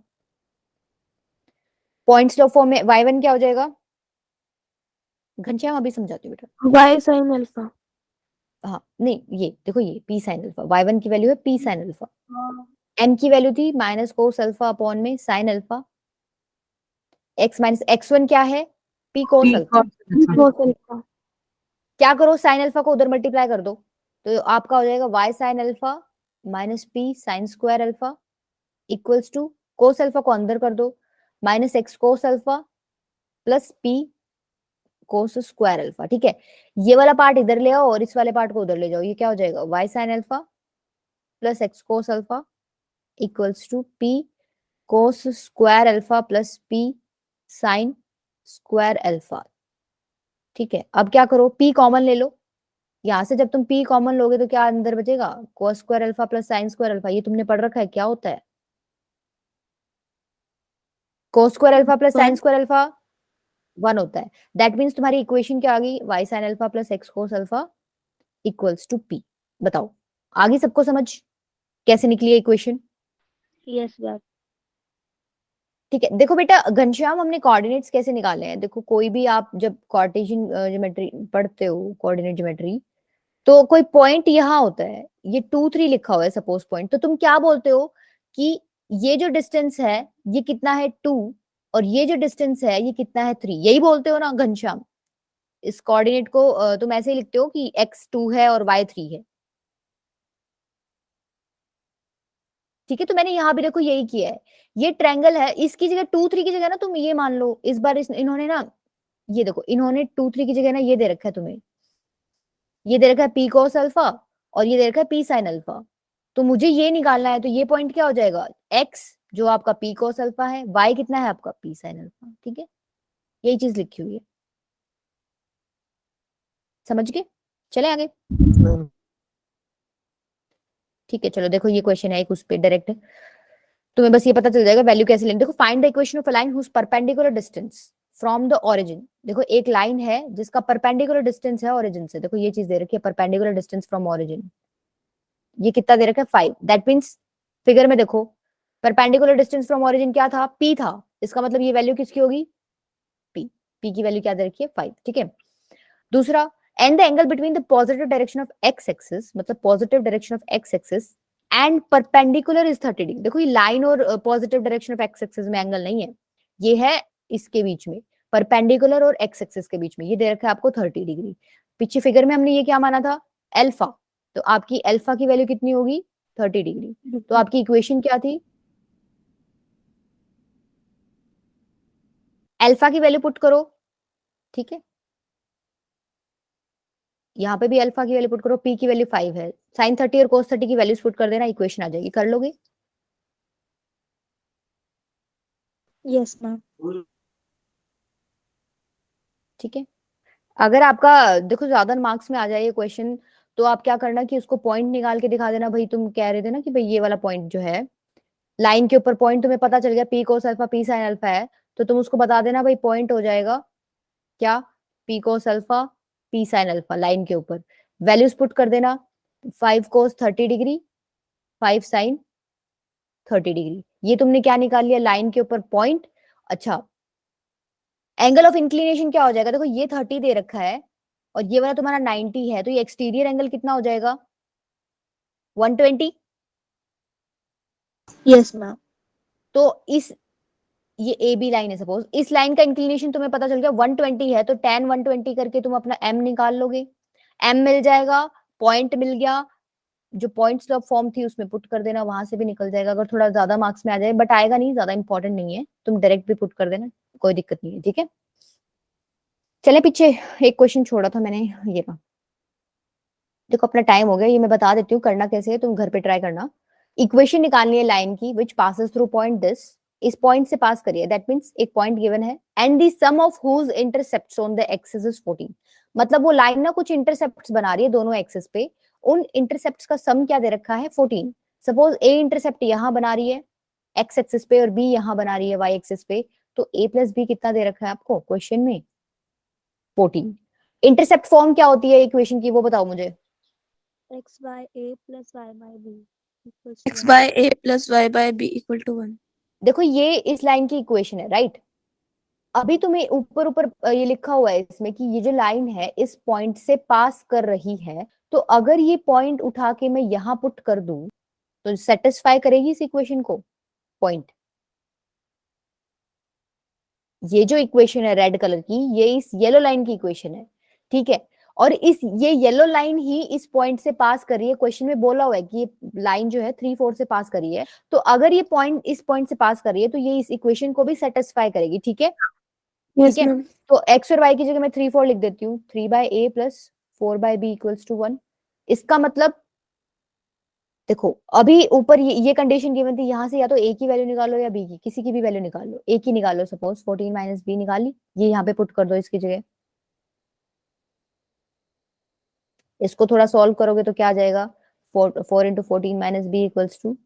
A: पॉइंट स्लोप फॉर्म में y1 क्या हो जाएगा? घनश्याम अभी समझाती हूँ बेटा।
F: Y sine alpha.
A: हाँ नहीं, ये देखो, ये p साइन अल्फा, y1 की वैल्यू है p साइन अल्फा। m की वैल्यू थी माइनस कोस अल्फा अपॉन में sine alpha. x minus x1 क्या है? p cos alpha.
F: Cos alpha.
A: क्या करो, साइन अल्फा को उधर मल्टीप्लाई कर दो, तो आपका हो जाएगा y sine alpha minus p sine square alpha equals to, cos alpha को अंदर कर दो, minus x cos alpha plus p cos square alpha. ठीक है, ये वाला पार्ट इधर ले आओ और इस वाले पार्ट को उधर ले जाओ। ये क्या हो जाएगा? y sine alpha plus x cos alpha equals to p cos square alpha plus p sine square alpha. ठीक है, अब क्या करो, p कॉमन ले लो। यहां से जब तुम p कॉमन लोगे तो क्या अंदर बचेगा? कोस square alpha plus sign square alpha. ये तुमने पढ़ रखा है, क्या होता है? कोस square alpha plus sign square alpha 1 होता है। दैट मीन्स तुम्हारी इक्वेशन क्या आ गई? y sine alpha plus x cos alpha equals to p। बताओ, आगे सबको समझ कैसे निकली है इक्वेशन?
F: Yes ma'am.
A: ठीक है, देखो बेटा घनश्याम, हमने कोऑर्डिनेट्स कैसे निकाले हैं? देखो, कोई भी आप जब कार्टेशियन ज्योमेट्री पढ़ते हो, कोऑर्डिनेट ज्योमेट्री, तो कोई पॉइंट यहाँ होता है, ये 2 3 लिखा हुआ है सपोज पॉइंट, तो तुम क्या बोलते हो कि ये जो डिस्टेंस है ये कितना है? 2। और ये जो डिस्टेंस है ये कितना है? 3। यही बोलते हो ना घनश्याम? इस कोऑर्डिनेट को तुम ऐसे ही लिखते हो कि x 2 है और y 3 है। ठीक है, तो मैंने यहाँ भी देखो यही किया है। ये ट्रायंगल है, इसकी जगह 2 3 की जगह ना तुम ये मान लो, इस बार इन्होंने ना, ये देखो, इन्होंने 2 3 की जगह ना ये दे रखा है तुम्हें, ये दे रखा है p cos अल्फा और ये दे रखा है p sin अल्फा। तो मुझे ये निकालना है, तो ये पॉइंट क्या हो जाएगा? x जो आपका p cos अल्फा है, y कितना है आपका? p sin alpha. ठीक है, यही चीज लिखी हुई है, समझ गए? चले आगे। ठीक है, चलो देखो, ये क्वेश्चन है एक उस पे डायरेक्ट, तुम्हें बस ये पता चल जाएगा वैल्यू कैसे लेनी। देखो, find the equation of a line whose perpendicular distance from the origin. देखो, एक लाइन है जिसका परपेंडिकुलर डिस्टेंस है ओरिजिन से। देखो, ये चीज दे रखी है, परपेंडिकुलर डिस्टेंस फ्रॉम ओरिजिन। ये कितना दे रखा है? 5। दैट मीन्स फिगर में देखो, परपेंडिकुलर डिस्टेंस फ्रॉम ओरिजिन क्या था? p था। इसका मतलब ये वैल्यू किसकी होगी? p की वैल्यू क्या दे रखी है? 5। ठीक है, दूसरा, and the angle between the positive direction of x axis, मतलब positive direction of x axis and perpendicular is 30 degree. देखो, ये लाइन और positive direction of x axis में एंगल नहीं है, ये है इसके बीच में, परपेंडिकुलर और x एक्सिस के बीच में। ये दे रखा है आपको 30 डिग्री। पीछे फिगर में हमने ये क्या माना था? अल्फा। तो आपकी अल्फा की वैल्यू कितनी होगी? 30 डिग्री। तो आपकी इक्वेशन क्या थी? अल्फा की वैल्यू पुट करो, ठीक है, यहाँ पे भी अल्फा की वैल्यू पुट करो, पी की वैल्यू 5 है, साइन 30 और कोस 30 की वैल्यूज पुट कर देना, इक्वेशन आ जाएगी। कर लोगे?
F: Yes, ma'am.
A: ठीक है। अगर आपका देखो ज्यादा मार्क्स में आ जाए ये क्वेश्चन, तो आप क्या करना कि उसको पॉइंट निकाल के दिखा देना। भाई तुम कह रहे थे ना कि भाई ये वाला पॉइंट जो है लाइन के ऊपर पॉइंट तुम्हें पता चल गया, P cos alpha P sine alpha है, तो तुम उसको बता देना भाई पॉइंट हो जाएगा क्या, P cos alpha P sine alpha, line के ऊपर वैल्यूज पुट कर देना, 5 कोस 30 डिग्री 5 साइन 30 डिग्री। ये तुमने क्या निकाल लिया, लाइन के ऊपर पॉइंट। अच्छा, एंगल ऑफ इंक्लिनेशन क्या हो जाएगा, देखो ये 30 दे रखा है और ये वाला तुम्हारा 90 है, तो ये एक्सटीरियर एंगल कितना हो जाएगा, 120।
F: Yes, ma'am.
A: तो इस ये ए बी लाइन है सपोज, इस लाइन का इंक्लिनेशन तुम्हें पता चल गया 120 है, तो tan 120 करके तुम अपना m निकाल लोगे, m मिल जाएगा, पॉइंट मिल गया, जो पॉइंट स्लॉप फॉर्म थी उसमें पुट कर देना, वहां से भी निकल जाएगा अगर थोड़ा ज्यादा मार्क्स में आ जाए, बट आएगा नहीं, ज्यादा इंपॉर्टेंट नहीं है, तुम डायरेक्ट भी पुट कर देना, कोई दिक्कत नहीं है, ठीक है। चले पीछे, एक क्वेश्चन छोड़ा था मैंने, ये रहा। देखो अपना टाइम हो गया, ये मैं बता देती हूँ करना कैसे है, तुम घर पे ट्राई करना। इक्वेशन निकालनी है लाइन की which passes through point this, इस पॉइंट से पास करिए, दैट मींस एक पॉइंट गिवन है, and the sum of whose intercepts on the axis is 14। मतलब वो लाइन ना कुछ इंटरसेप्ट्स बना रही है दोनों एक्सिस पे, उन इंटरसेप्ट्स का सम क्या दे रखा है, 14। सपोज ए इंटरसेप्ट यहाँ बना रही है एक्स एक्सिस पे और बी यहाँ बना रही है वाई एक्सिस पे, तो ए प्लस बी कितना दे रखा है आपको क्वेश्चन में, 14। इंटरसेप्ट फॉर्म क्या होती है इक्वेशन की, वो बताओ मुझे।
F: X by A plus Y by B equals to
B: x
F: 1.
B: by a plus y by b equal to 1.
A: देखो ये इस लाइन की इक्वेशन है, राइट। अभी तुम्हें ऊपर ऊपर ये लिखा हुआ है इसमें कि ये जो लाइन है इस पॉइंट से पास कर रही है, तो अगर ये पॉइंट उठा के मैं यहां पुट कर दूं तो सेटिस्फाई करेगी इस इक्वेशन को पॉइंट। ये जो इक्वेशन है रेड कलर की, ये इस येलो लाइन की इक्वेशन है, ठीक है। और इस ये येलो लाइन ही इस पॉइंट से पास कर रही है, क्वेश्चन में बोला हुआ है कि ये लाइन जो है 3-4 से पास कर रही है, तो अगर ये पॉइंट इस पॉइंट से पास कर रही है तो ये इस इक्वेशन को भी सेटिस्फाई करेगी, ठीक है।
F: Yes,
A: ठीक है,
F: ma'am.
A: तो एक्स और वाई की जगह मैं 3-4 लिख देती हूँ, 3/a plus 4/b equals to 1। इसका मतलब देखो अभी ऊपर ये कंडीशन गिवन थी, यहाँ से या तो a की वैल्यू निकालो या b की, किसी की भी वैल्यू निकाल लो, a की निकालो, सपोज 14 माइनस b निकाल ली, ये यहाँ पे पुट कर दो इसकी जगह। इसको थोड़ा सॉल्व करोगे तो क्या आ जाएगा, 4 into 14 minus B equals to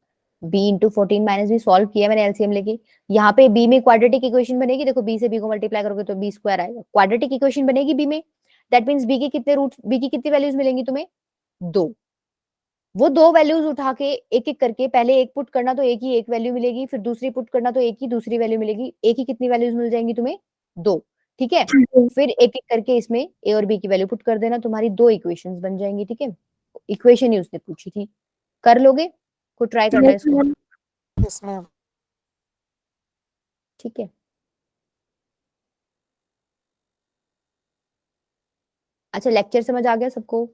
A: b into 14 minus B, solve किया मैंने एलसीएम लेके। यहाँ पे b में क्वाड्रेटिक इक्वेशन बनेगी, देखो b से b को मल्टीप्लाई करोगे तो b स्क्वायर आएगा, क्वाड्रेटिक इक्वेशन बनेगी b में, दैट मींस b के कितने रूट, b की कितनी वैल्यूज मिलेंगी तुम्हें, 2। वो 2 वैल्यूज उठा के एक एक करके, पहले एक पुट करना तो एक ही एक वैल्यू मिलेगी, फिर दूसरी पुट करना तो एक ही दूसरी वैल्यू मिलेगी, एक ही कितनी वैल्यूज मिल जाएंगी तुम्हें, 2, ठीक है। फिर एक एक करके इसमें ए और बी की वैल्यू पुट कर देना, तुम्हारी 2 इक्वेशंस बन जाएंगी, ठीक है। इक्वेशन ही उसने पूछी थी, कर लोगे, को ट्राई करना है
F: Yes,
A: इसको,
F: ma'am.
G: Yes, ma'am.
A: ठीक है। अच्छा लेक्चर समझ आ गया सबको?